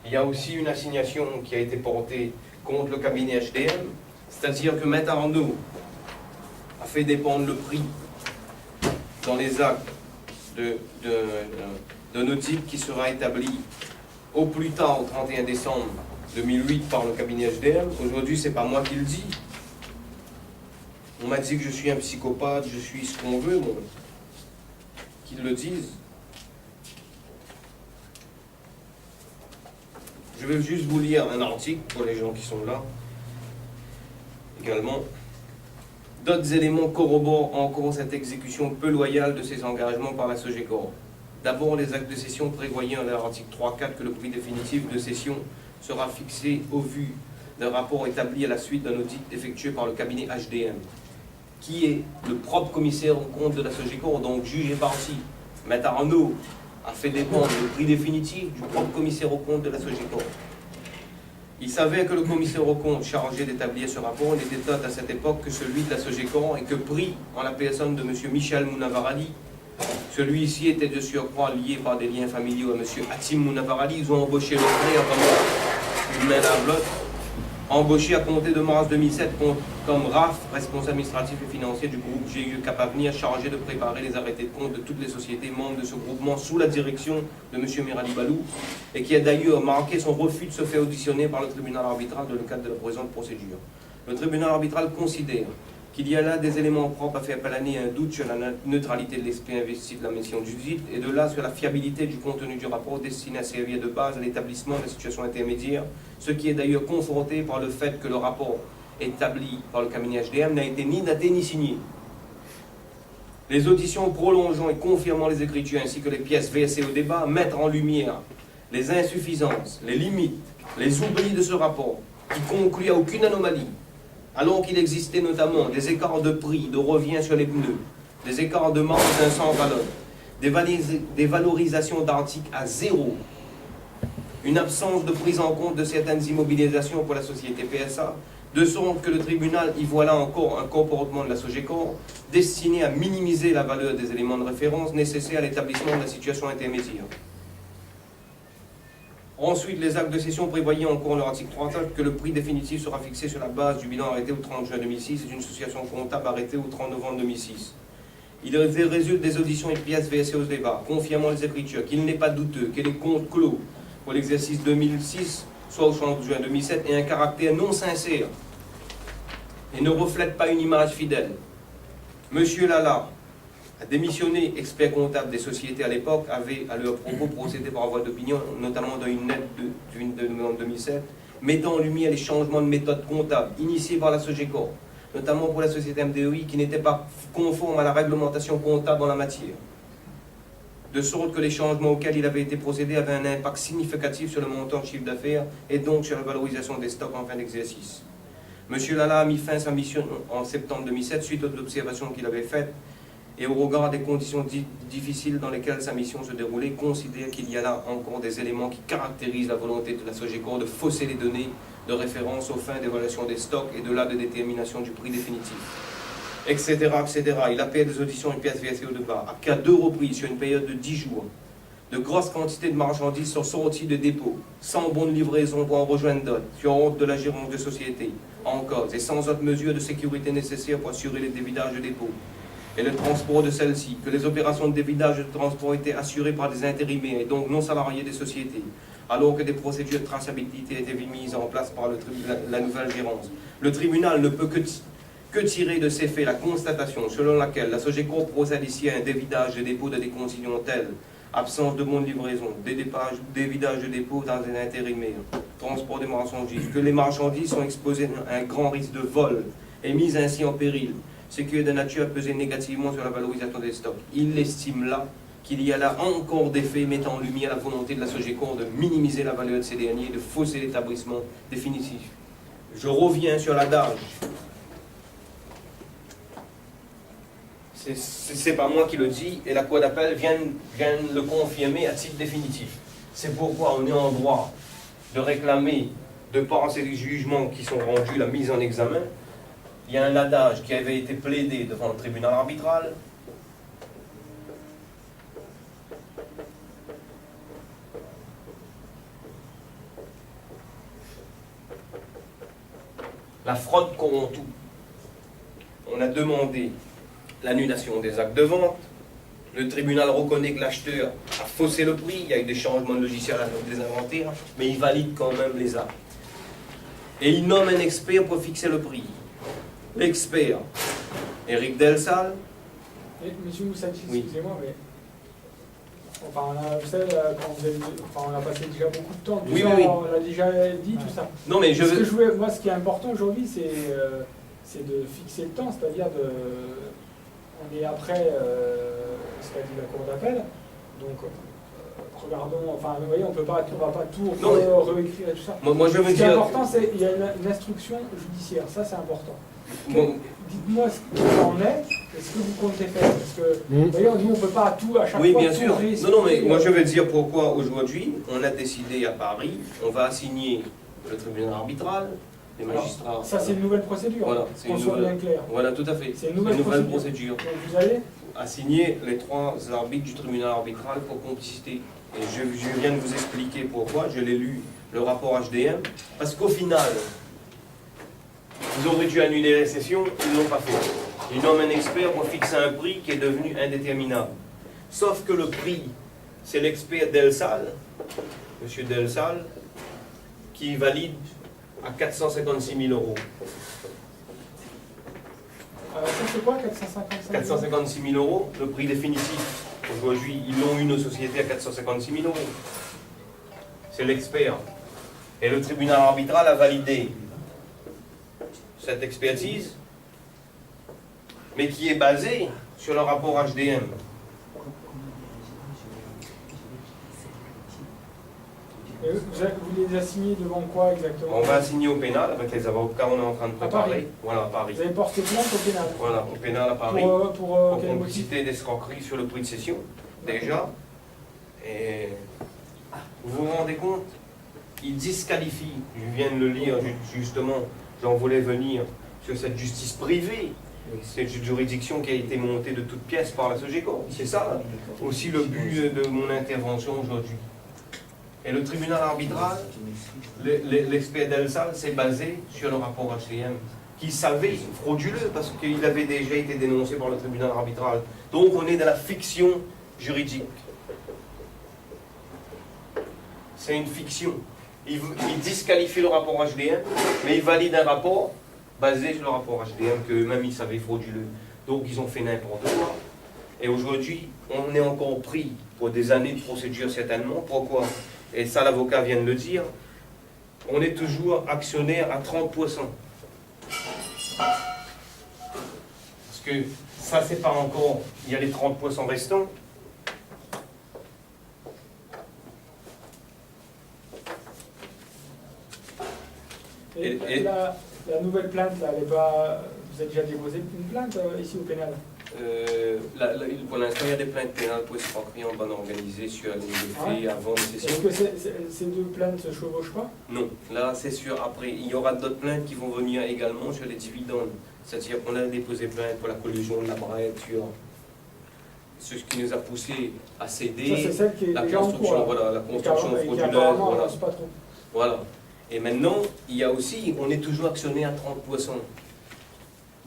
Il y a aussi une assignation qui a été portée contre le cabinet HDM, c'est-à-dire que Maître Arnaud a fait dépendre le prix dans les actes de nautique qui sera établi au plus tard au 31 décembre 2008 par le cabinet HDM. Aujourd'hui, c'est pas moi qui le dis. On m'a dit que je suis un psychopathe, je suis ce qu'on veut, bon, qu'ils le disent. Je vais juste vous lire un article pour les gens qui sont là. Également, d'autres éléments corroborent encore cette exécution peu loyale de ces engagements par la SOGECOR. D'abord, les actes de cession prévoyaient dans l'article 3.4 que le prix définitif de cession sera fixé au vu d'un rapport établi à la suite d'un audit effectué par le cabinet HDM, qui est le propre commissaire aux comptes de la SOGECOR, donc juge et partie. Maître Arnaud a fait dépendre le prix définitif du propre commissaire aux comptes de la SOGECOR. Il savait que le commissaire aux comptes chargé d'établir ce rapport n'était autre à cette époque que celui de la SOGECOR et que pris en la personne de M. Michel Mounavarali, celui-ci était de surcroît lié par des liens familiaux à M. Hatim Mounavarali. Ils ont embauché le frère comme une main à bloc, embauché à compter de mars 2007 comme RAF, responsable administratif et financier du groupe GIE Cap Avenir, chargé de préparer les arrêtés de compte de toutes les sociétés membres de ce groupement sous la direction de M. Mirali Balou, et qui a d'ailleurs marqué son refus de se faire auditionner par le tribunal arbitral dans le cadre de la présente procédure. Le tribunal arbitral considère qu'il y a là des éléments propres à faire planer un doute sur la neutralité de l'esprit investi de la mission du site et de là sur la fiabilité du contenu du rapport destiné à servir de base à l'établissement de la situation intermédiaire, ce qui est d'ailleurs conforté par le fait que le rapport établi par le cabinet HDM n'a été ni daté ni signé. Les auditions prolongeant et confirmant les écritures ainsi que les pièces versées au débat mettent en lumière les insuffisances, les limites, les oublis de ce rapport qui conclut à aucune anomalie, alors qu'il existait notamment des écarts de prix, de revient sur les pneus, des écarts de marge d'un 100 gallons, des valorisations d'articles à zéro, une absence de prise en compte de certaines immobilisations pour la société PSA, de sorte que le tribunal y voit là encore un comportement de la SOGECOR destiné à minimiser la valeur des éléments de référence nécessaires à l'établissement de la situation intermédiaire. Ensuite, les actes de cession prévoyaient encore dans l'article 34 que le prix définitif sera fixé sur la base du bilan arrêté au 30 juin 2006 et d'une situation comptable arrêtée au 30 novembre 2006. Il résulte des auditions et pièces versées au débat, confirmant les écritures, qu'il n'est pas douteux que les comptes clos pour l'exercice 2006, soit au 30 juin 2007, aient un caractère non sincère et ne reflètent pas une image fidèle. Monsieur Lala a démissionné, expert comptable des sociétés à l'époque, avait à leur propos procédé par voie d'opinion, notamment dans une lettre de novembre 2007, mettant en lumière les changements de méthode comptable initiés par la SOGECOR, notamment pour la société MDOI qui n'était pas conforme à la réglementation comptable en la matière. De sorte que les changements auxquels il avait été procédé avaient un impact significatif sur le montant de chiffre d'affaires et donc sur la valorisation des stocks en fin d'exercice. M. Lala a mis fin à sa mission en septembre 2007 suite aux observations qu'il avait faites et au regard des conditions difficiles dans lesquelles sa mission se déroulait, considère qu'il y a là encore des éléments qui caractérisent la volonté de la SOGECOR de fausser les données de référence aux fins d'évaluation des stocks et de là de détermination du prix définitif, etc., etc. Il a payé des auditions et pièces versées au débat. À qu'à 2 reprises sur une période de 10 jours, de grosses quantités de marchandises sont sorties de dépôt, sans bonne livraison pour en rejoindre d'autres, sur ordre de la gérance de société en cause, et sans autres mesures de sécurité nécessaires pour assurer les dévidages de dépôt et le transport de celles-ci, que les opérations de dévidage et de transport étaient assurées par des intérimaires et donc non salariés des sociétés, alors que des procédures de traçabilité étaient mises en place par la nouvelle gérance. Le tribunal ne peut que tirer de ces faits la constatation selon laquelle la SOGECOR procède ici à un dévidage de dépôt de des consignants tels: absence de bonne livraison, dévidage de dépôt dans les intérimaires, transport des marchandises, que les marchandises sont exposées à un grand risque de vol et mises ainsi en péril, ce qui est de nature à peser négativement sur la valorisation des stocks. Il estime là qu'il y a là encore des faits mettant en lumière la volonté de la SOGECOR de minimiser la valeur de ces derniers et de fausser l'établissement définitif. Je reviens sur l'adage. C'est pas moi qui le dis, et la Cour d'appel vient le confirmer à titre définitif. C'est pourquoi on est en droit de réclamer, de par ces jugements qui sont rendus, la mise en examen. Il y a un adage qui avait été plaidé devant le tribunal arbitral. La fraude corrompt tout. On a demandé l'annulation des actes de vente. Le tribunal reconnaît que l'acheteur a faussé le prix, il y a eu des changements de logiciel à des inventaires, mais il valide quand même les actes. Et il nomme un expert pour fixer le prix. L'expert, Éric Delsal. Monsieur Moussati, Oui. excusez-moi, mais Enfin, vous savez, quand vous avez, enfin, on a passé déjà beaucoup de temps, tout Oui, ça, oui, oui. on l'a déjà dit, tout ça. Non, mais je Ce que veux... je voulais, moi, ce qui est important aujourd'hui, c'est de fixer le temps, c'est-à-dire on est après ce qu'a dit la Cour d'appel, donc regardons, enfin, vous voyez, on va pas tout Non, mais- réécrire et tout ça. Moi, je veux Ce qui est dire... important, c'est qu'il y a une instruction judiciaire, ça c'est important. Bon, Dites-moi ce qu'il en est et ce que vous comptez faire. Parce que, vous voyez, nous, on ne peut pas tout à chaque oui, fois. bien tout sûr. réexpliquer. Non, mais moi je vais dire pourquoi aujourd'hui on a décidé à Paris, on va assigner le tribunal arbitral, les Alors, magistrats. Ça, c'est une nouvelle procédure. Voilà, c'est qu'on une soit nouvelle. bien clair. Voilà, tout à fait. C'est une nouvelle procédure. Donc vous allez Assigner les 3 arbitres du tribunal arbitral pour complicité. Et je viens de vous expliquer pourquoi. Je l'ai lu, le rapport HDM, parce qu'au final, ils auraient dû annuler les sessions, ils ne l'ont pas fait. Ils nomment un expert pour fixer un prix qui est devenu indéterminable. Sauf que le prix, c'est l'expert Delsal, M. Delsal, qui valide à 456 000 euros. Ça, c'est quoi, 455 456 000 euros, le prix définitif. Aujourd'hui, ils l'ont eu, nos sociétés, à 456 000 euros. C'est l'expert. Et le tribunal arbitral a validé cette expertise, mais qui est basée sur le rapport HDM. Et vous les assignez devant quoi exactement? On va assigner au pénal avec les avocats, on est en train de À Paris. préparer. Voilà, à Paris. Vous avez porté plainte au pénal. Voilà, au pénal à Paris. Pour Pour quel motif? complicité d'escroquerie sur le prix de cession, déjà. Et vous vous rendez compte? Il disqualifie, je viens de le lire justement, j'en voulais venir sur cette justice privée, cette juridiction qui a été montée de toutes pièces par la SOGECO. C'est ça aussi le but de mon intervention aujourd'hui. Et le tribunal arbitral, l'expert Delsal s'est basé sur le rapport HCM, qui savait frauduleux parce qu'il avait déjà été dénoncé par le tribunal arbitral. Donc on est dans la fiction juridique. C'est une fiction. Il disqualifie le rapport HDM, mais il valide un rapport basé sur le rapport HDM qu'eux-mêmes ils savaient frauduleux. Donc ils ont fait n'importe quoi. Et aujourd'hui, on est encore pris pour des années de procédure certainement. Pourquoi? Et ça, l'avocat vient de le dire. On est toujours actionnaire à 30%. Parce que ça, c'est pas encore... Il y a les 30% restants. Et la nouvelle plainte, là, elle est pas... Vous avez déjà déposé une plainte ici au pénal? Pour l'instant, il y a des plaintes pénales pour escroquerie en bande organisée sur les faits avant les sessions. Est-ce que ces deux plaintes ne se chevauchent pas? Non, là c'est sûr. Après, il y aura d'autres plaintes qui vont venir également sur les dividendes. C'est-à-dire qu'on a déposé plainte pour la collusion de la Brette, sur ce qui nous a poussé à céder. Ça, c'est celle qui est la déjà en construction, cours, là. voilà, la construction Et qui frauduleuse. apparemment Voilà. avance pas trop. Voilà. Et maintenant, il y a aussi, on est toujours actionné à 30%.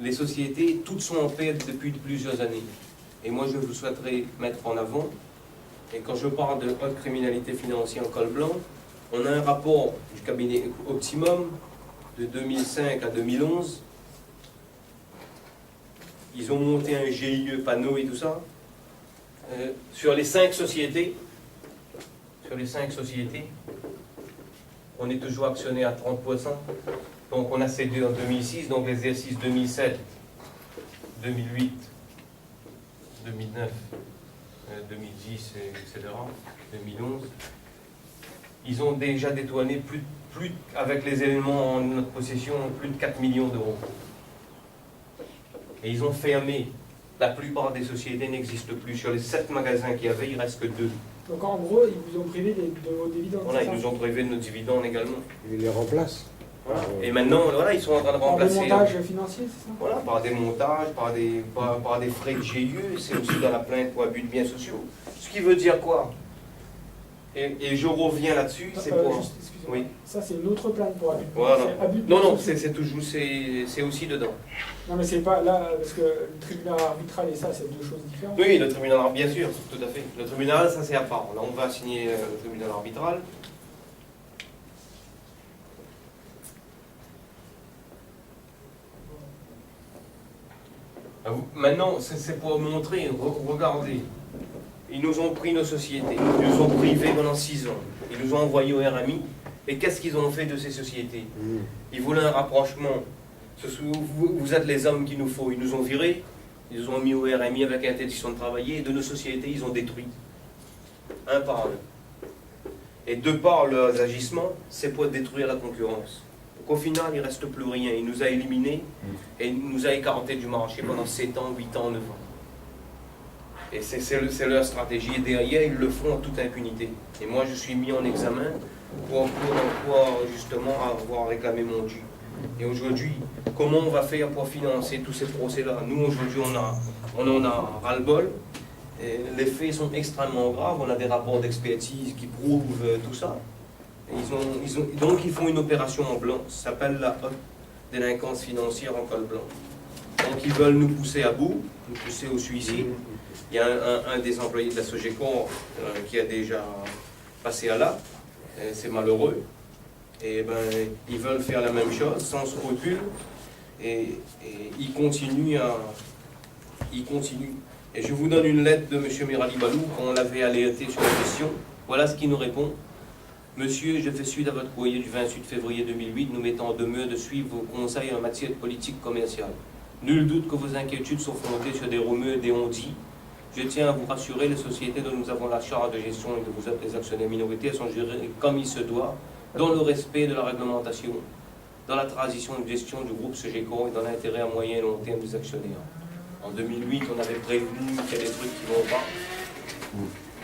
Les sociétés, toutes sont en perte depuis plusieurs années. Et moi, je vous souhaiterais mettre en avant, et quand je parle de haute criminalité financière en col blanc, on a un rapport du cabinet Optimum de 2005 à 2011. Ils ont monté un GIE panneau et tout ça. Sur les 5 sociétés, on est toujours actionné à 30%. Donc on a cédé en 2006, donc l'exercice 2007, 2008, 2009, 2010, etc., 2011. Ils ont déjà détourné plus avec les éléments en notre possession, plus de 4 millions d'euros. Et ils ont fermé. La plupart des sociétés n'existent plus. Sur les 7 magasins qu'il y avait, il ne reste que 2. Donc en gros, ils vous ont privé de vos dividendes. Voilà, c'est ils ça? nous ont privé de nos dividendes également. Ils les remplacent. Voilà. Et maintenant, voilà, ils sont en train de Par remplacer. des montages financiers, c'est ça? Voilà, par des montages, par des frais de GIE, c'est aussi dans la plainte pour abus de biens sociaux. Ce qui veut dire quoi? Et je reviens là-dessus, c'est pour... Juste, excusez-moi. Oui. Ça, c'est une autre plainte pour abus de Voilà. c'est abus de Non, non, sociaux. c'est toujours, c'est aussi dedans. Non, mais c'est pas là, parce que le tribunal arbitral et ça, c'est deux choses différentes. Oui, le tribunal arbitral, bien sûr, tout à fait. Le tribunal, ça c'est à part. Là, on va signer le tribunal arbitral. Maintenant, c'est pour montrer, regardez. Ils nous ont pris nos sociétés, ils nous ont privés pendant 6 ans. Ils nous ont envoyés au RMI. Et qu'est-ce qu'ils ont fait de ces sociétés? Ils voulaient un rapprochement. Vous êtes les hommes qu'il nous faut. Ils nous ont virés, ils nous ont mis au RMI avec interdiction de travailler. Et de nos sociétés, ils ont détruit. Un par un. Et de par leurs agissements, c'est pour détruire la concurrence. Donc au final, il ne reste plus rien. Il nous a éliminés et il nous a écartés du marché pendant 7 ans, 8 ans, 9 ans. Et c'est leur stratégie. Et derrière, ils le font en toute impunité. Et moi, je suis mis en examen pour justement avoir réclamé mon dû. Et aujourd'hui, comment on va faire pour financer tous ces procès-là? Nous, aujourd'hui, on en a ras-le-bol. Les faits sont extrêmement graves. On a des rapports d'expertise qui prouvent tout ça. Et donc, ils font une opération en blanc. Ça s'appelle la haute délinquance financière en col blanc. Donc, ils veulent nous pousser à bout, nous pousser au suicide. Il y a un des employés de la Sogecor qui a déjà passé à l'acte. C'est malheureux. Et ben, ils veulent faire la même chose sans scrupule. Et ils continuent. Et je vous donne une lettre de M. Mirali Balou quand on l'avait alerté sur la question. Voilà ce qu'il nous répond. Monsieur, je fais suite à votre courrier du 28 février 2008, nous mettant en demeure de suivre vos conseils en matière de politique commerciale. Nul doute que vos inquiétudes sont fondées sur des rumeurs et des on-dit. Je tiens à vous rassurer, les sociétés dont nous avons la charge de gestion et de vous êtes les actionnaires minoritaires sont gérées comme il se doit, dans le respect de la réglementation, dans la transition de gestion du groupe Sogecor et dans l'intérêt à moyen et long terme des actionnaires. En 2008, on avait prévenu qu'il y a des trucs qui ne vont pas.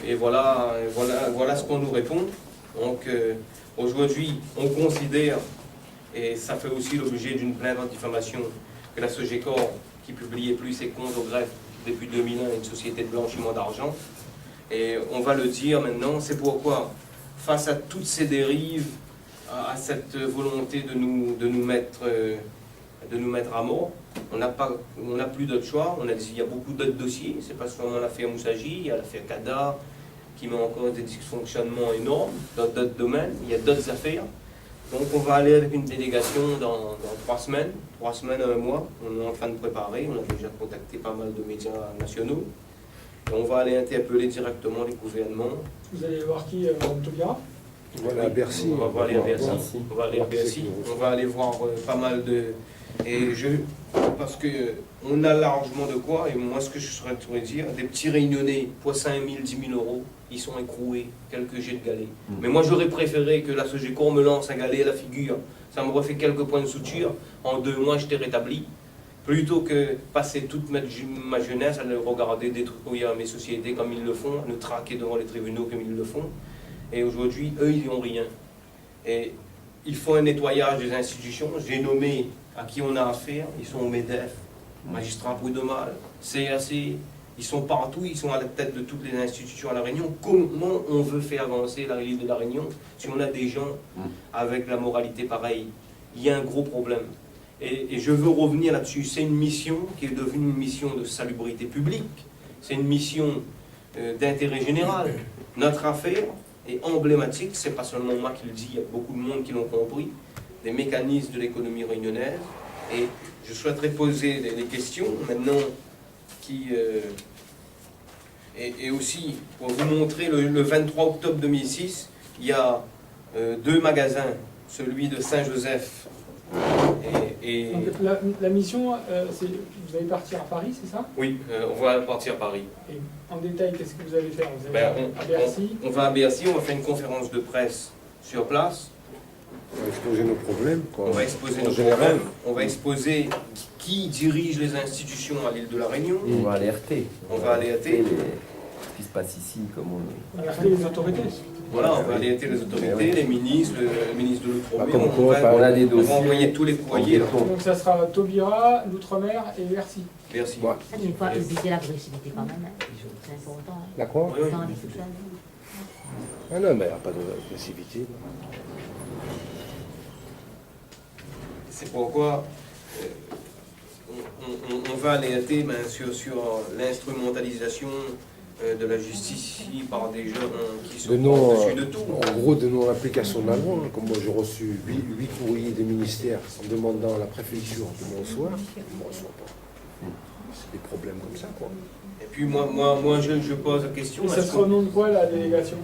Et voilà ce qu'on nous répond. Donc aujourd'hui, on considère, et ça fait aussi l'objet d'une plainte en diffamation, que la Sogecor, qui publiait plus ses comptes au greffe depuis 2001, est une société de blanchiment d'argent. Et on va le dire maintenant, c'est pourquoi, face à toutes ces dérives, à cette volonté de nous mettre à mort, on n'a plus d'autre choix. Il y a beaucoup d'autres dossiers, c'est pas seulement l'affaire Moussagi, il y a l'affaire Kada, qui met encore des dysfonctionnements énormes dans d'autres domaines, il y a d'autres affaires. Donc on va aller avec une délégation dans 3 semaines, 3 semaines à 1 mois, on est en train de préparer, on a déjà contacté pas mal de médias nationaux, et on va aller interpeller directement les gouvernements. Vous allez voir qui, Taubira? Voilà, à Bercy. On va aller à Bercy. On va aller à Bercy. On va aller voir pas mal de... Parce qu'on a largement de quoi, et moi ce que je serais de dire, des petits réunionnais pour 5 000, 10 000 euros, ils sont écroués, quelques jets de galets. Mais moi j'aurais préféré que la Sogecor me lance un galet à la figure, ça me refait quelques points de suture, en 2 mois j'étais rétabli, plutôt que passer toute ma jeunesse à le regarder détruire mes sociétés comme ils le font, à nous traquer devant les tribunaux comme ils le font. Et aujourd'hui, eux, ils n'ont rien. Et il faut un nettoyage des institutions. J'ai nommé à qui on a affaire. Ils sont au MEDEF, magistrats prud'homal, CAC. Ils sont partout, ils sont à la tête de toutes les institutions à La Réunion. Comment on veut faire avancer la l'île de La Réunion si on a des gens avec la moralité pareille? Il y a un gros problème. Et je veux revenir là-dessus. C'est une mission qui est devenue une mission de salubrité publique. C'est une mission d'intérêt général. Notre affaire est emblématique, c'est pas seulement moi qui le dis, il y a beaucoup de monde qui l'ont compris, des mécanismes de l'économie réunionnaise. Et je souhaiterais poser des questions maintenant et aussi pour vous montrer, le 23 octobre 2006, il y a 2 magasins, celui de Saint-Joseph et... Donc, la mission, vous allez partir à Paris, c'est ça? Oui, on va partir à Paris. Et en détail, qu'est-ce que vous allez faire? Vous allez à Bercy? On va à Bercy, on va faire une conférence de presse sur place. On va exposer nos problèmes, quoi. On va exposer nos général. problèmes, on va exposer qui dirige les institutions à l'île de La Réunion. On va alerter. On va alerter. Ce qui se passe ici, comme on... Alerter les autorités. Voilà, on va alerter les autorités, les ministres, le ministre de l'Outre-mer. Comme on a des va dossiers. envoyer tous les courriers. Là. Donc ça sera Taubira, l'Outre-mer et Bercy. Merci. Ouais. Il faut éviter l'agressivité quand même. Hein. C'est important. Hein. D'accord. Oui, oui. Dans les sous-sols. Ah non, mais il n'y a pas d'agressivité. C'est pourquoi on va alerter sur l'instrumentalisation de la justice ici par des gens qui sont au-dessus de tout. En gros, de non-application de la loi. Comme moi, j'ai reçu 8 courriers des ministères en demandant à la préfecture de me recevoir. Je ne me reçois pas. C'est des problèmes comme ça, quoi. Et puis moi je pose la question. Et ça est-ce sera au nom de quoi la délégation?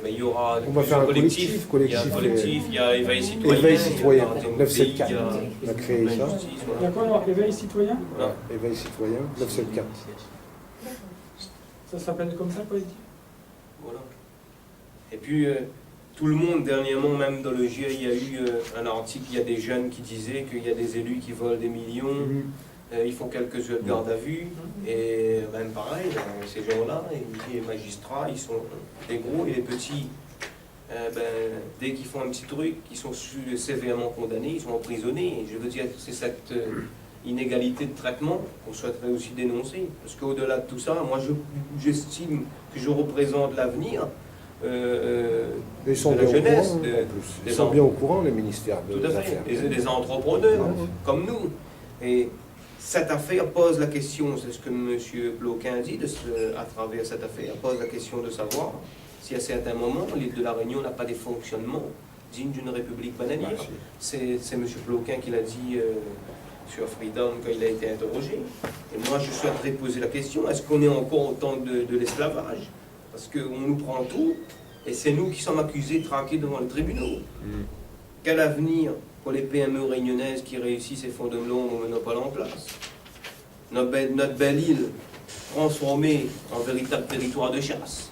ben, il y aura On va faire un collectif. Il y a un collectif, il y a Éveil Citoyen. Éveil Citoyen, il y a 974. il y a- On a créé ça. Justice, Il y voilà. a quoi alors? Éveil citoyen? Voilà. Éveil Citoyen, 974. Ça s'appelle comme ça, le collectif? Voilà. Et puis, tout le monde, dernièrement, même dans le GIE, il y a eu un article, il y a des jeunes qui disaient qu'il y a des élus qui volent des millions, ils font quelques heures de garde à vue, et même pareil, ces gens-là, les magistrats, ils sont des gros et les petits. Dès qu'ils font un petit truc, ils sont sévèrement condamnés, ils sont emprisonnés. Et je veux dire, c'est cette inégalité de traitement qu'on souhaiterait aussi dénoncer. Parce qu'au-delà de tout ça, moi j'estime que je représente l'avenir Ils sont de la bien au jeunesse, courant, de- en plus. Ils des sont en- bien au courant, les ministères de tout à fait, affaires. des entrepreneurs Ouais. comme nous. Et cette affaire pose la question, c'est ce que M. Ploquin dit à travers cette affaire, pose la question de savoir si à certains moments l'île de la Réunion n'a pas des fonctionnements dignes d'une république bananière. Ouais, si. C'est M. Ploquin qui l'a dit sur Freedom quand il a été interrogé. Et moi, je souhaiterais poser la question, est-ce qu'on est encore au temps de l'esclavage? Parce qu'on nous prend tout, et c'est nous qui sommes accusés, traqués devant les tribunaux. Quel avenir pour les PME réunionnaises qui réussissent et font de l'ombre au monopole en place? Notre belle île transformée en véritable territoire de chasse.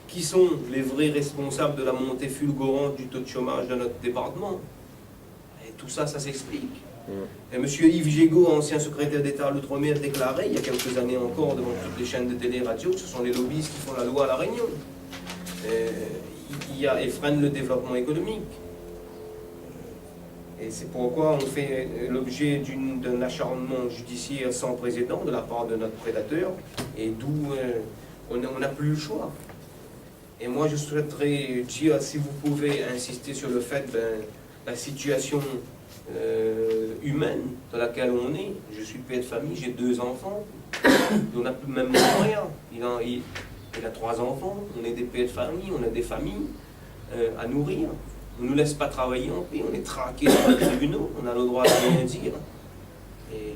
Qui sont les vrais responsables de la montée fulgurante du taux de chômage dans notre département? Et tout ça, ça s'explique. Et M. Yves Gégaud, ancien secrétaire d'État à l'Outre-mer, déclarait il y a quelques années encore devant toutes les chaînes de télé et radio que ce sont les lobbyistes qui font la loi à La Réunion. Et freinent le développement économique. Et c'est pourquoi on fait l'objet d'un acharnement judiciaire sans précédent de la part de notre prédateur, et d'où on n'a plus le choix. Et moi, je souhaiterais dire, si vous pouvez insister sur le fait, la situation humaine dans laquelle on est. Je suis père de famille, j'ai 2 enfants, on n'a plus même rien. Il a 3 enfants, on est des pères de famille, on a des familles à nourrir. On ne nous laisse pas travailler en paix, on est traqués par les tribunaux, on a le droit de rien dire. Et